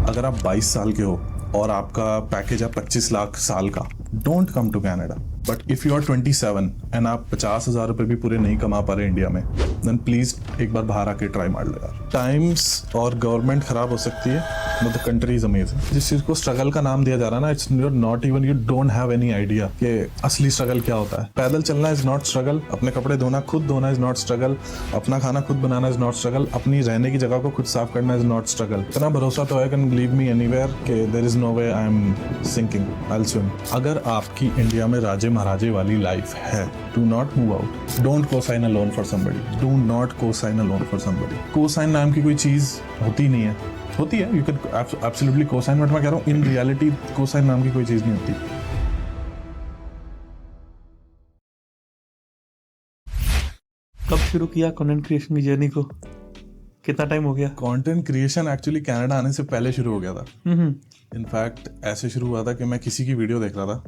अगर आप 22 साल के हो और आपका पैकेज है 25 लाख साल का, don't come to Canada. But if you are 27 and आप 50,000 रुपये भी पूरे नहीं कमा पा रहे इंडिया में, देन प्लीज़ एक बार बाहर आके ट्राई मार लो यार। टाइम्स और गवर्नमेंट ख़राब हो सकती है, but the country is amazing. जिस चीज़ को स्ट्रगल का नाम दिया जा रहा है ना, it's not even, you don't have any idea कि असली स्ट्रगल क्या होता है। पैदल चलना इज नॉट स्ट्रगल, अपने कपड़े धोना खुद धोना इज नॉट स्ट्रगल, अपना खाना खुद बनाना इज नॉट स्ट्रगल, अपनी रहने की जगह को खुद साफ करना इज नॉट स्ट्रगल। इतना भरोसा तो है, कैन लीव मी एनीवेयर कि there is no way I am sinking, I will swim. अगर आपकी इंडिया में राजे महाराजे वाली लाइफ है, do not move out. Don't cosign a loan for somebody, do not cosign a loan for somebody. Cosign नाम की कोई चीज होती नहीं है, होती है, you can absolutely cosign, but मैं कह रहा हूँ इन रियलिटी कोसाइन नाम की कोई चीज नहीं होती। कब शुरू किया कंटेंट क्रिएशन की जर्नी को? कितना टाइम हो गया? कंटेंट क्रिएशन एक्चुअली कनाडा आने से पहले शुरू हो गया था। इनफैक्ट ऐसे शुरू हुआ था कि मैं किसी की वीडियो देख रहा था,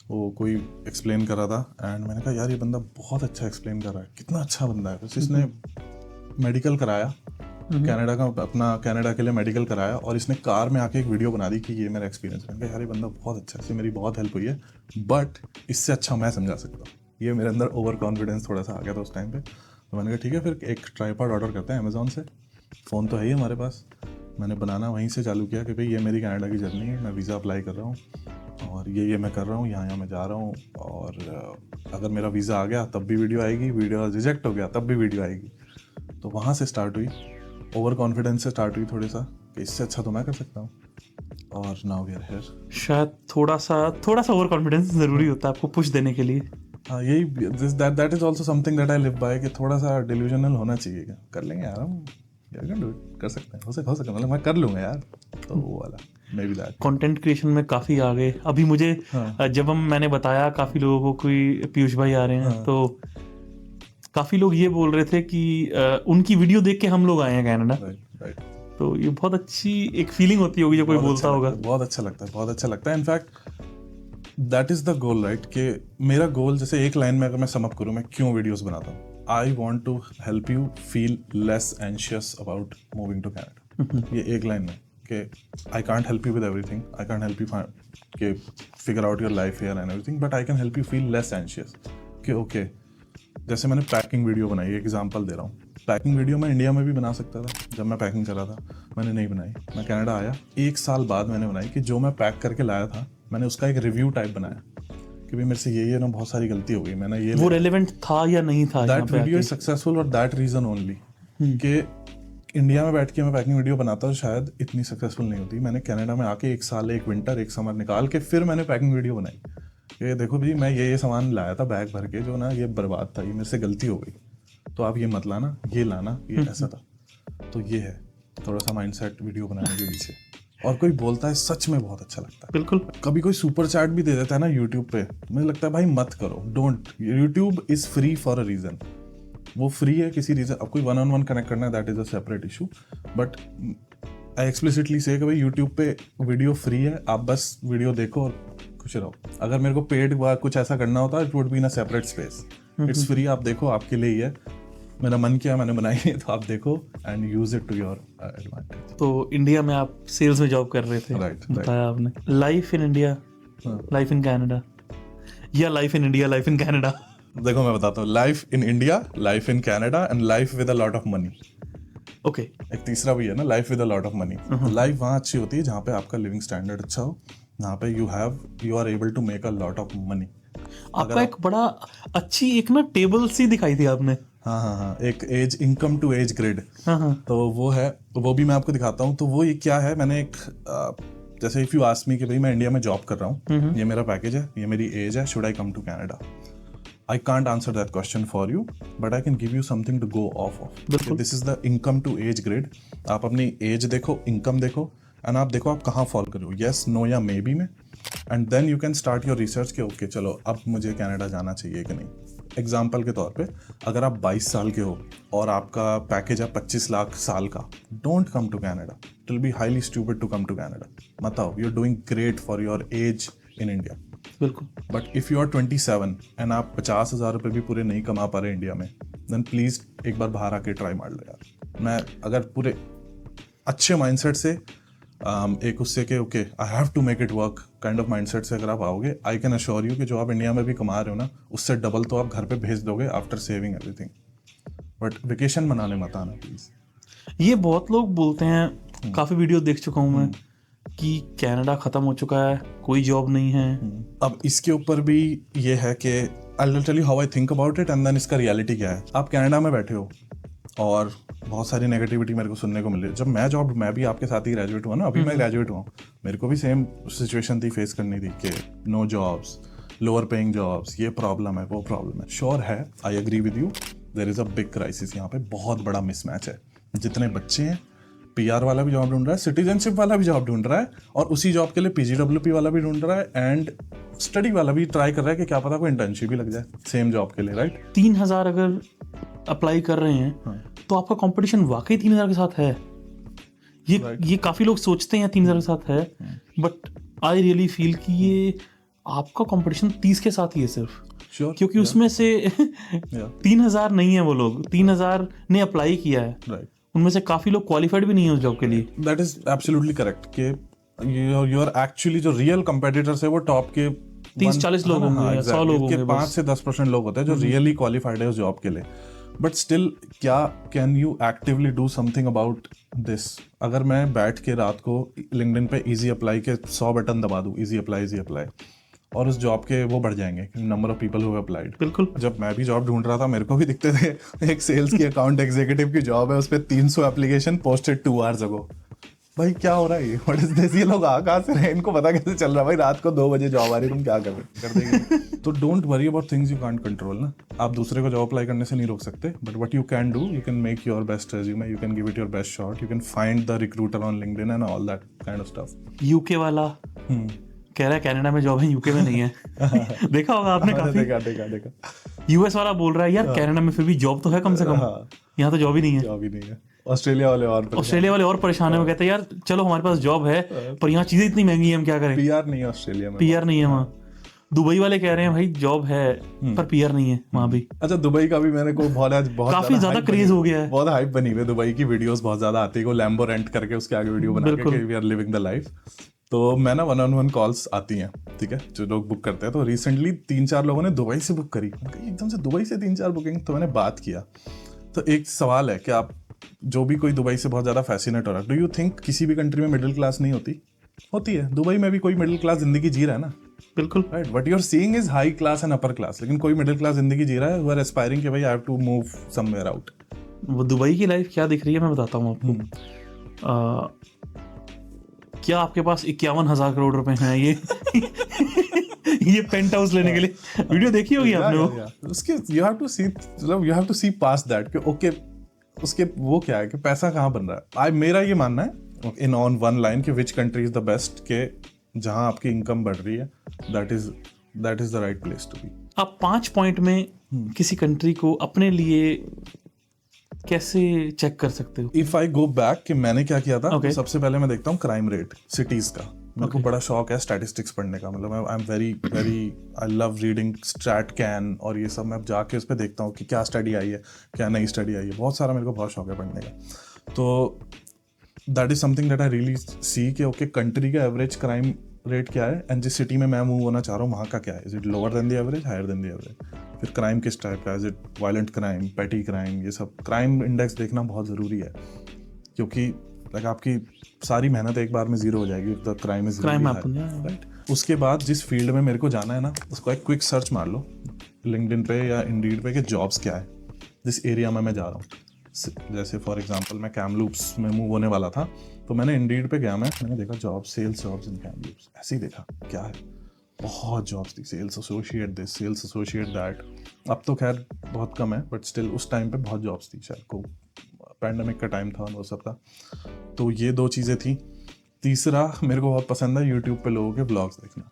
वो कोई एक्सप्लेन कर रहा था एंड मैंने कहा यार ये बंदा बहुत अच्छा एक्सप्लेन कर रहा है, कितना अच्छा बंदा है। बस इसने मेडिकल कराया, कनाडा का अपना कनाडा के लिए मेडिकल कराया और इसने कार में आके एक वीडियो बना दी कि ये मेरा एक्सपीरियंस है। मैंने कहा यार ये बंदा बहुत अच्छा है, इससे मेरी बहुत हेल्प हुई है, बट इससे अच्छा मैं समझा सकता हूँ। ये मेरे अंदर ओवर कॉन्फिडेंस थोड़ा सा आ गया था उस टाइम पे। तो मैंने कहा ठीक है, फिर एक ट्राइपॉड ऑर्डर करते हैं अमेज़ॉन से, फ़ोन तो है ही हमारे पास। मैंने बनाना वहीं से चालू किया कि भाई ये मेरी कनाडा की जर्नी है, मैं वीज़ा अप्लाई कर रहा हूँ और ये मैं कर रहा हूँ, यहाँ मैं जा रहा हूँ, और अगर मेरा वीज़ा आ गया तब भी वीडियो आएगी, वीडियो रिजेक्ट हो गया तब भी वीडियो आएगी। तो वहाँ से स्टार्ट हुई, ओवर कॉन्फिडेंस से स्टार्ट हुई थोड़ी सा कि इससे अच्छा तो मैं कर सकता हूँ, और नाउ वी आर हियर। शायद थोड़ा सा ओवर कॉन्फिडेंस जरूरी होता है आपको पुश देने के लिए। हाँ, यही that is also something that I live by, कि थोड़ा सा डिल्यूजनल होना चाहिए। क्या कर लेंगे यार हम, कर सकते हैं, हो सकता है, मतलब मैं कर लूँगा यार। तो वो वाला may be that. Content creation में काफ़ी आगे अभी मुझे जब मैंने बताया काफ़ी लोगों को कोई पीयूष भाई आ रहे हैं, तो काफ़ी लोग ये बोल रहे थे कि उनकी वीडियो देख के हम लोग आए हैं कनाडा। राइट। तो ये बहुत अच्छी एक फीलिंग होती होगी जब कोई बोलता होगा। बहुत अच्छा लगता है। In fact that is the goal, right? कि मेरा गोल, जैसे एक लाइन में अगर मैं सम अप करूँ मैं क्यों वीडियोस बनाता हूँ, I want to help you feel less anxious about moving to Canada. ये एक लाइन में कि I can't help you with everything, I can't help you कि figure out your life here and everything, but I can help you feel less anxious. कि okay, जैसे मैंने packing video बनाई, example दे रहा हूँ, पैकिंग वीडियो मैं India में भी बना सकता था। जब मैं पैकिंग कर रहा था मैंने नहीं बनाई, मैं कनाडा आया 1 साल बाद मैंने बनाई कि जो मैं पैक करके लाया था मैंने उसका एक रिव्यू टाइप बनाया कि भाई मेरे से ये ना बहुत सारी गलती हो गई, मैंने ये वो रेलेवेंट था या नहीं था। दैट वीडियो इज सक्सेसफुल और दैट रीजन ओनली कि इंडिया में बैठ के मैं पैकिंग वीडियो बनाता तो शायद इतनी सक्सेसफुल नहीं होती। मैंने कनाडा में आके 1 साल, एक विंटर, एक समर निकाल के फिर मैंने पैकिंग वीडियो बनाई कि देखो भाई मैं ये सामान लाया था बैग भर के, जो ना ये बर्बाद था, ये मेरे से गलती हो गई, तो आप ये मत लाना, ये लाना, ये ऐसा था। तो ये है थोड़ा सा माइंडसेट वीडियो बनाने के पीछे। और कोई बोलता है सच में बहुत अच्छा लगता है। बिल्कुल। कभी कोई सुपर चैट भी दे देता है ना यूट्यूब पे, मुझे लगता है भाई मत करो, don't. YouTube is free for a reason, वो फ्री है किसी रीजन। अब कोई 1-on-1 कनेक्ट करना है, that is a separate issue, but I explicitly say कि भाई यूट्यूब पे वीडियो फ्री है, आप बस वीडियो देखो और खुश रहो। अगर मेरे को पेड कुछ ऐसा करना होता it would be in a separate space. It's free, आप देखो, आपके लिए ही है। मेरा मन किया मैंने बनाई है, तो आप देखो and use it to your advantage. तो इंडिया में आप सेल्स में जॉब कर रहे थे, राइट। बताया आपने। Life in India, life in Canada, या life in India, life in Canada? देखो मैं बताता हूँ, life in India, life in Canada and life with a lot of money. Okay. एक तीसरा भी है ना, life with a lot of money. Life वहाँ अच्छी होती है जहाँ पे आपका लिविंग स्टैंडर्ड अच्छा हो, जहाँ पे you are able to make a lot of money. आपका एक बड़ा अच्छी एक ना टेबल सी दिखाई थी आपने। हाँ, एक age, income to age grid. हाँ। तो वो है, वो भी मैं आपको दिखाता हूँ। तो वो ये क्या है, मैंने एक जैसे इफ यू आस्क मी कि भाई मैं इंडिया में जॉब कर रहा हूँ, ये मेरा पैकेज है, ये मेरी एज है, should I come to Canada? I can't answer that question for you, but I can give you something to go off of. This is the income to age grid. आप अपनी as देखो, income देखो, and आप देखो आप कहाँ fall कर रहे हो, येस, नो या मे बी में, and then you can start your research कि ओके चलो अब मुझे कनाडा जाना चाहिए कि नहीं। एग्जाम्पल के तौर पे, अगर आप 22 साल के हो और आपका पैकेज है 25 लाख साल का, don't come to Canada. It will be highly stupid to come to Canada. मत आओ, you are doing great for your age in India. बिल्कुल। But if you are 27 and आप 50,000 रुपये भी पूरे नहीं कमा पा रहे इंडिया में, देन प्लीज़ एक बार बाहर आके ट्राई मार लो यार। मैं अगर पूरे अच्छे माइंडसेट से एक उससे कि okay I have to make it work kind of mindset से अगर आप आओगे, आई कैन अश्योर यू कि जो आप इंडिया में भी कमा रहे हो ना, उससे डबल तो आप घर पे भेज दोगे after saving everything. But vacation मनाने मत आना प्लीज। ये बहुत लोग बोलते हैं, काफी वीडियो देख चुका हूँ मैं, कि कनाडा खत्म हो चुका है, कोई जॉब नहीं है। अब इसके ऊपर भी ये है कि I will tell you how I think about it and then इसका रियलिटी क्या है। आप कनाडा में बैठे हो और बहुत सारी नेगेटिविटी मेरे को सुनने को मिल रही है। जब मैं भी आपके साथ ही ग्रेजुएट हुआ ना, अभी मैं ग्रेजुएट हुआ, मेरे को भी सेम सिचुएशन थी फेस करनी थी कि no jobs, lower paying jobs, ये प्रॉब्लम है, वो प्रॉब्लम है। श्योर है, I agree with you, there is a big crisis. यहाँ पे बहुत बड़ा मिसमैच है। जितने बच्चे हैं, PR वाला भी जॉब ढूंढ रहा है, सिटीजनशिप वाला भी जॉब ढूंढ रहा है, और उसी जॉब के लिए PGWP वाला भी ढूंढ रहा है, एंड स्टडी वाला भी ट्राई कर रहा है कि क्या पता कोई इंटर्नशिप भी लग जाए सेम जॉब के लिए, राइट। 3000 अगर अप्लाई कर रहे हैं तो आपका कंपटीशन वाकई 3000 के साथ है। ये काफी लोग सोचते हैं 3000 के साथ है, बट आई रियली फील कि ये आपका कंपटीशन 30 के साथ ही है सिर्फ। Sure, क्योंकि उसमें से 3000 नहीं है, वो लोग 3000 ने अप्लाई किया है, राइट। उनमें से काफी लोग क्वालिफाइड भी नहीं है उस जॉब के लिए। दैट इज एब्सोल्युटली करेक्ट कि यू आर एक्चुअली जो रियल कंपेटिटर्स है वो टॉप के 30-40 लोग होंगे, 100 लोग होंगे, 5 से 10% लोग होते हैं जो रियली क्वालिफाइड है उस जॉब के लिए। बट स्टिल, क्या can you actively do something about this? अगर मैं बैठ के रात को लिंक्डइन पे इजी अप्लाई के 100 बटन दबा दूं, इजी अप्लाई, और उस जॉब के वो बढ़ जाएंगे, number of people who have applied. बिल्कुल। जब मैं भी जॉब ढूंढ रहा था, मेरे को भी दिखते थे, एक सेल्स की अकाउंट एग्जीक्यूटिव की जॉब है, उस पर 300 एप्लीकेशन पोस्टेड 2 आवर्स अगो। भाई क्या हो रहा है ये? What is this? ये लोग कहाँ से रहे? इनको पता कैसे चल रहा है? भाई रात को 2 बजे जॉब आ रही है, तुम क्या कर देंगे? तो don't worry about things you can't control ना। आप दूसरे को जॉब अप्लाई करने से नहीं रोक सकते, but what you can do, you can make your best resume, you can give it your best shot, you can find the recruiter on LinkedIn and all that kind of stuff. UK वाला कह रहा है Canada में job है, UK में नहीं है। देखा होगा आपने काफी। देखा। यूएस वाला बोल रहा है यार कनाडा में फिर भी जॉब तो है कम से कम, यहाँ तो जॉब ही नहीं है। ऑस्ट्रेलिया वाले और परेशान है, वो कहते हैं यार चलो हमारे पास जॉब है, पर यहाँ चीजें इतनी महंगी है, हम क्या करें। PR नहीं है ऑस्ट्रेलिया में, PR नहीं है वहाँ। दुबई वाले कह रहे हैं भाई जॉब है पर PR नहीं है वहाँ भी। अच्छा, दुबई का भी मैंने को बहुत काफी ज्यादा क्रेज हो गया है, बहुत हाइप बनी हुई है दुबई की। वीडियोस बहुत ज्यादा आती है, वो लैम्बो रेंट करके उसके आगे वीडियो बना के we are living the life. तो मैं ना 1-on-1 कॉल्स आती हैं, ठीक है, जो लोग बुक करते हैं। तो रिसेंटली 3-4 लोगों ने दुबई से बुक करी, एकदम से दुबई से 3-4 बुकिंग। तो मैंने बात किया, तो एक सवाल है कि आप जो भी कोई दुबई से बहुत ज्यादा फैसिनेट हो रहा है, डू यू थिंक किसी भी कंट्री में मिडिल क्लास नहीं होती है? दुबई में भी कोई मिडिल क्लास जिंदगी जी रहा है ना। बिल्कुल, right. What you are seeing is high class and upper class, लेकिन कोई मिडिल क्लास जिंदगी जी रहा है, हु आर एस्पायरिंग कि भाई I have to move somewhere out. वो दुबई की लाइफ क्या दिख रही है मैं बताता हूँ आपको। क्या आपके पास 51,000 करोड़ रुपए हैं ये ये पेंट हाउस लेने के लिए? वीडियो देखी होगी आपने वो। उसके you have to see past that कि ओके उसके वो क्या है कि पैसा कहाँ बन रहा है। मेरा ये मानना है इन ऑन वन लाइन कि which country is the best, के जहां आपकी इनकम बढ़ रही है, that is the right place to be. आप 5 पॉइंट में किसी कंट्री को अपने लिए कैसे चेक कर सकते हो? इफ आई गो बैक कि मैंने क्या किया था, तो सबसे पहले मैं देखता हूँ क्राइम रेट सिटीज का। मेरे को बड़ा शौक है स्टैटिस्टिक्स पढ़ने का, मतलब I am very I love reading straight can और ये सब। मैं जाके उस पर देखता हूँ कि क्या स्टडी आई है, क्या नई स्टडी आई है, बहुत सारा मेरे को बहुत शौक है पढ़ने का। तो that is something that I really see कि ओके कंट्री का एवरेज क्राइम रेट क्या है, एंड जिस सिटी में मैं मूव होना चाह रहा हूँ वहाँ का क्या है। Is it lower than the average, higher than the average? फिर क्राइम किस टाइप का, is it violent crime, petty crime, ये सब क्राइम इंडेक्स देखना बहुत ज़रूरी है, क्योंकि लाइक आपकी सारी मेहनत एक बार में जीरो हो जाएगी द क्राइम इज राइट। उसके बाद जिस फील्ड में मेरे को जाना है ना, उसको एक क्विक सर्च मार लो लिंक्डइन पे या इंडीड पे कि जॉब्स क्या है जिस एरिया में मैं जा रहा हूँ। जैसे फॉर एग्जांपल मैं कैमलूप्स में मूव होने वाला था, तो मैंने इंडीड पे गया, मैंने देखा job, sales jobs in Kamloops, ऐसे ही देखा क्या है, बहुत जॉब्स थी, sales associate this, sales associate that. अब तो खैर बहुत कम है, बट स्टिल उस टाइम पे बहुत जॉब्स थी, शायद को पैंडेमिक का टाइम था, वो सब था। तो ये 2 चीज़ें थी। तीसरा मेरे को बहुत पसंद है यूट्यूब पे लोगों के व्लॉग्स देखना,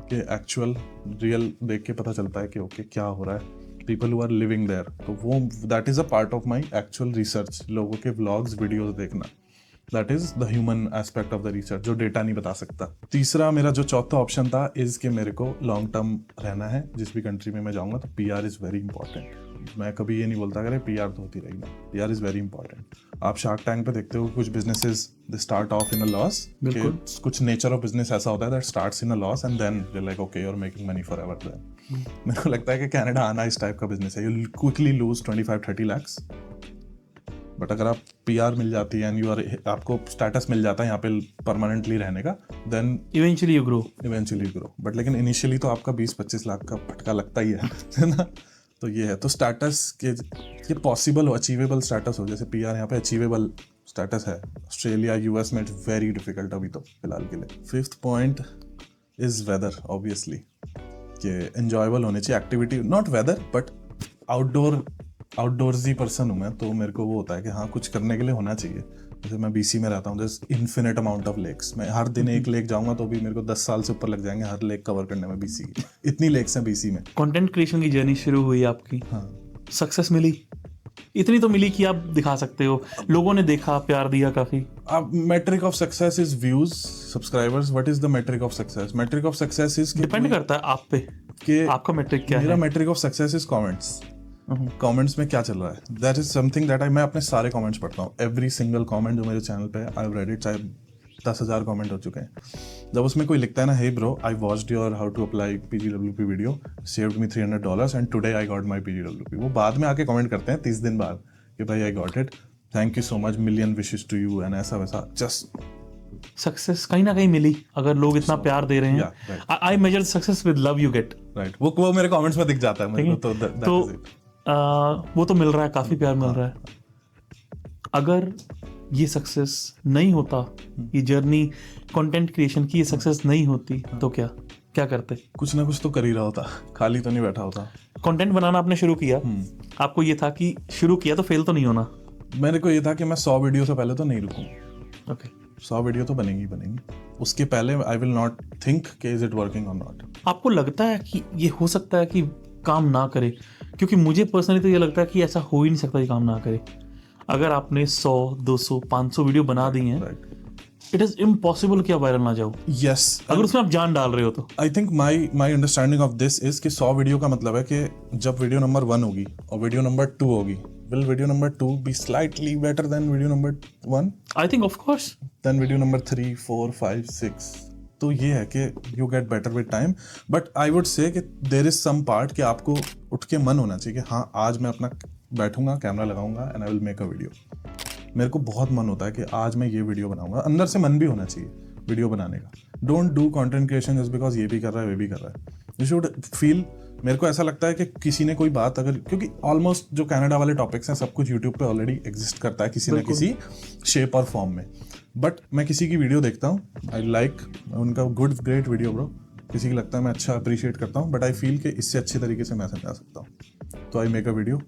कि एक्चुअल रियल देख के पता चलता है कि ओके क्या हो रहा है, people who are living there. तो वो that is a part of my actual research, लोगों के व्लॉग्स वीडियोज़ देखना, that is the human aspect of the research, जो डेटा नहीं बता सकता। तीसरा मेरा जो चौथा ऑप्शन था इज कि मेरे को लॉन्ग टर्म रहना है जिस भी कंट्री में मैं जाऊँगा, तो PR इज़ वेरी इंपॉर्टेंट। मैं कभी ये नहीं बोलता अगर पीआर तो होती रहेगी, पीआर इज़ वेरी इंपॉर्टेंट। आप शार्क टैंक पे देखते हो कुछ businesses they start off in a loss, कुछ नेचर ऑफ बिजनेस ऐसा होता है that starts in a loss and then they like okay you are making money forever. Then मेरे को लगता है कि कनाडा आना इस टाइप का बिजनेस है, you quickly lose 25-30 lakhs, but अगर आप पीआर मिल जाती है एंड यू आर, आपको स्टेटस मिल जाता है यहाँ पे परमानेंटली रहने का, then eventually you grow. But लेकिन इनिशियली तो आपका 20-25 लाख का फटका लगता ही है ना। तो ये है, तो स्टेटस के ये पॉसिबल हो, अचीवेबल स्टेटस हो, जैसे पीआर यहाँ पे अचीवेबल स्टेटस है, ऑस्ट्रेलिया यूएस में इट्स वेरी डिफिकल्ट अभी तो फिलहाल के लिए। 5th point is weather, obviously कि एंजॉयबल होनी चाहिए activity, not weather but outdoorsy person हूँ मैं, तो मेरे को वो होता है कि हाँ कुछ करने के लिए होना चाहिए। जैसे मैं बीसी में रहता हूँ, जैसे इन्फिनिट अमाउंट ऑफ लेक्स, मैं हर दिन एक लेक जाऊंगा तो भी मेरे को 10 साल से ऊपर लग जाएंगे हर लेक कवर करने में बीसी की, इतनी लेक्स हैं बीसी में। कंटेंट क्रिएशन की जर्नी शुरू हुई आपकी, हाँ सक्सेस मिली, इतनी तो मिली कि आप दिखा सकते हो, लोगों ने देखा, प्यार दिया काफी। अब metric of success is views, subscribers, what is the metric of success? Metric of success is depend करता है आप पे कि आपका मेट्रिक क्या है। मेरा metric of success is comments में क्या चल रहा है, दैट इज समथिंग दैट मैं अपने सारे कमेंट्स पढ़ता हूँ, एवरी सिंगल कमेंट जो मेरे चैनल पे है, आई हैव रेड इट, चाहे 10,000 कमेंट हो चुके हैं। जब उसमें कोई लिखता है ना, hey bro I watched your how to apply PGWP video, saved me $300 and today I got my PGWP, वो बाद में आके कमेंट करते हैं 30 दिन बाद कि भाई I got it, thank you so much, million wishes to you and ऐसा वैसा। जस्ट सक्सेस कहीं ना कहीं मिली, अगर लोग इतना प्यार दे रहे हैं। I major success with love you get, right, वो मेरे कमेंट्स में दिख जाता है मेरे को, तो वो तो मिल रहा है, काफी प्यार मिल रहा है। अगर ये सक्सेस नहीं होता, ये जर्नी कंटेंट क्रिएशन की ये सक्सेस नहीं होती, तो क्या करते? कुछ ना कुछ तो कर ही रहा होता, खाली तो नहीं बैठा होता। कंटेंट बनाना आपने शुरू किया, आपको ये था कि शुरू किया तो फेल तो नहीं होना? मेरे को ये था कि मैं 100 वीडियो से पहले तो नहीं रुकूं। ओके 100 वीडियो तो बनेंगी, उसके पहले आई विल नॉट थिंक कि इज इट वर्किंग और नॉट। आपको लगता है कि ये हो सकता है कि काम ना करे? क्योंकि मुझे पर्सनली तो ये लगता है कि ऐसा हो ही नहीं सकता कि काम ना करे। अगर आपने 100, 200, 500 वीडियो बना दी हैं, इट इज इम्पॉसिबल कि आप वायरल ना जाओ। यस, अगर उसमें आप जान डाल रहे हो तो। I think my understanding of this is कि 100 वीडियो का मतलब है कि जब वीडियो नंबर 1 होगी और वीडियो नंबर 2 होगी, will video number 2 be slightly better than video number 1? I think of course. Then video number 3, 4, 5, 6. तो ये है कि you get better with time, but I would say कि there is some part कि आपको उठ के मन होना चाहिए कि हाँ आज मैं अपना बैठूंगा, कैमरा लगाऊंगा and I will make a video. मेरे को बहुत मन होता है कि आज मैं ये वीडियो बनाऊंगा, अंदर से मन भी होना चाहिए वीडियो बनाने का। Don't do content creation just because ये भी कर रहा है, वे भी कर रहा है। You should feel, मेरे को ऐसा लगता है कि किसी ने कोई बात अगर, क्योंकि ऑलमोस्ट जो कनाडा वाले टॉपिक्स हैं सब कुछ यूट्यूब पे ऑलरेडी एग्जिस्ट करता है किसी ना किसी शेप और फॉर्म में, बट मैं किसी की वीडियो देखता हूँ, आई लाइक उनका गुड ग्रेट वीडियो ब्रो, किसी की लगता है मैं अच्छा अप्रिशिएट करता हूँ, बट आई फील कि इससे अच्छे तरीके से मैं समझा सकता हूँ, तो I make a video.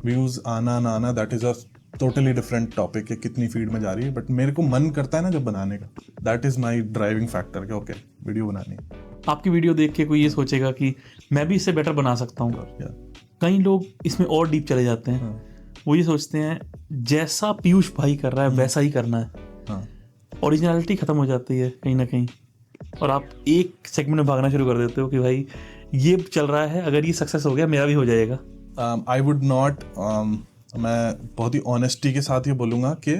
Views आना ना आना that is a totally different topic है, कितनी फीड में जा रही है, बट मेरे को मन करता है ना जब बनाने का, that is my driving factor कि ओके वीडियो बनानी है। आपकी वीडियो देख के कोई ये सोचेगा कि मैं भी इससे बेटर बना सकता हूँ। कई लोग इसमें और डीप चले जाते हैं, वो ये सोचते हैं जैसा पीयूष भाई कर रहा है वैसा ही करना है, ओरिजिनलिटी खत्म हो जाती है कहीं ना कहीं, और आप एक सेगमेंट में भागना शुरू कर देते हो कि भाई ये चल रहा है, अगर ये सक्सेस हो गया मेरा भी हो जाएगा। आई वुड नॉट, मैं बहुत ही ऑनेस्टी के साथ ये बोलूँगा कि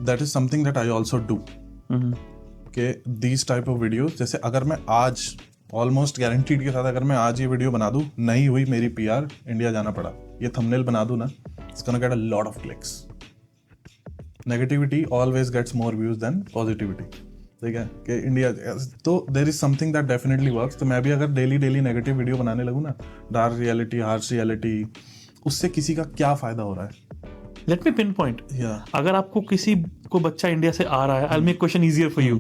that is something that I also do, कि दीज टाइप ऑफ वीडियोस, जैसे अगर मैं आज ऑलमोस्ट गारंटीड के साथ अगर मैं आज ये वीडियो बना दूँ, नहीं हुई मेरी पीआर, इंडिया जाना पड़ा, ये थंबनेल बना दूँ ना, it's gonna get a lot of clicks. Negativity always gets more views than positivity, ठीक है, कि इंडिया, तो there is something that definitely works. तो मैं भी अगर डेली नेगेटिव वीडियो बनाने लगूँ ना, डार्क रियलिटी, हार्श रियलिटी, उससे किसी का क्या फायदा हो रहा है? लेट मी पिन पॉइंट, अगर आपको किसी को बच्चा इंडिया से आ रहा है, I will make question easier for you,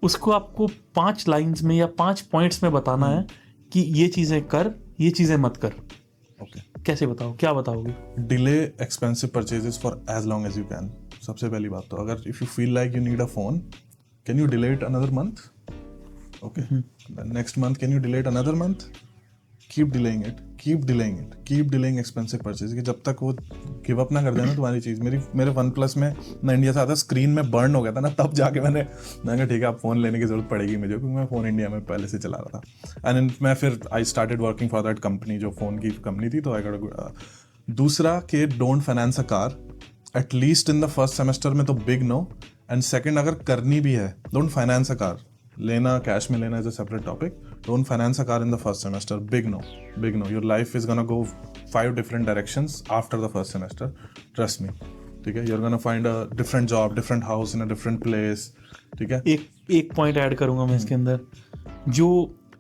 उसको आपको 5 लाइंस में या 5 पॉइंट्स में बताना है कि ये चीजें कर, ये चीजें मत कर। ओके, कैसे बताओ, क्या बताओगे? Delay expensive purchases for as long as you can. सबसे पहली बात तो, अगर if you feel like you need a phone, can you delay it another month? Okay, next month can you delay it another month? Keep delaying it, keep delaying expensive purchase, कि जब तक वो give up ना कर देना तुम्हारी चीज़। मेरे OnePlus में मैं इंडिया से आता स्क्रीन में बर्न हो गया था ना, तब जाके मैंने कहा ठीक है अब फ़ोन लेने की ज़रूरत पड़ेगी मुझे, क्योंकि मैं फ़ोन इंडिया में पहले से चला रहा था। एंड मैं फिर I started working for that company, जो फ़ोन की कंपनी थी, तो आई गॉट। दूसरा कि don't finance a car, at least in the first semester में तो बिग नो। एंड सेकेंड, अगर करनी भी है डोंट फाइनेंस अ कार, लेना कैश में लेना is a separate topic. Don't finance a car in the first semester, big no. Your life is gonna go 5 different directions after the first semester, trust me, ठीक है। you're gonna find a different job, different house in a different place, ठीक है। एक point add करूंगा मैं इसके अंदर, जो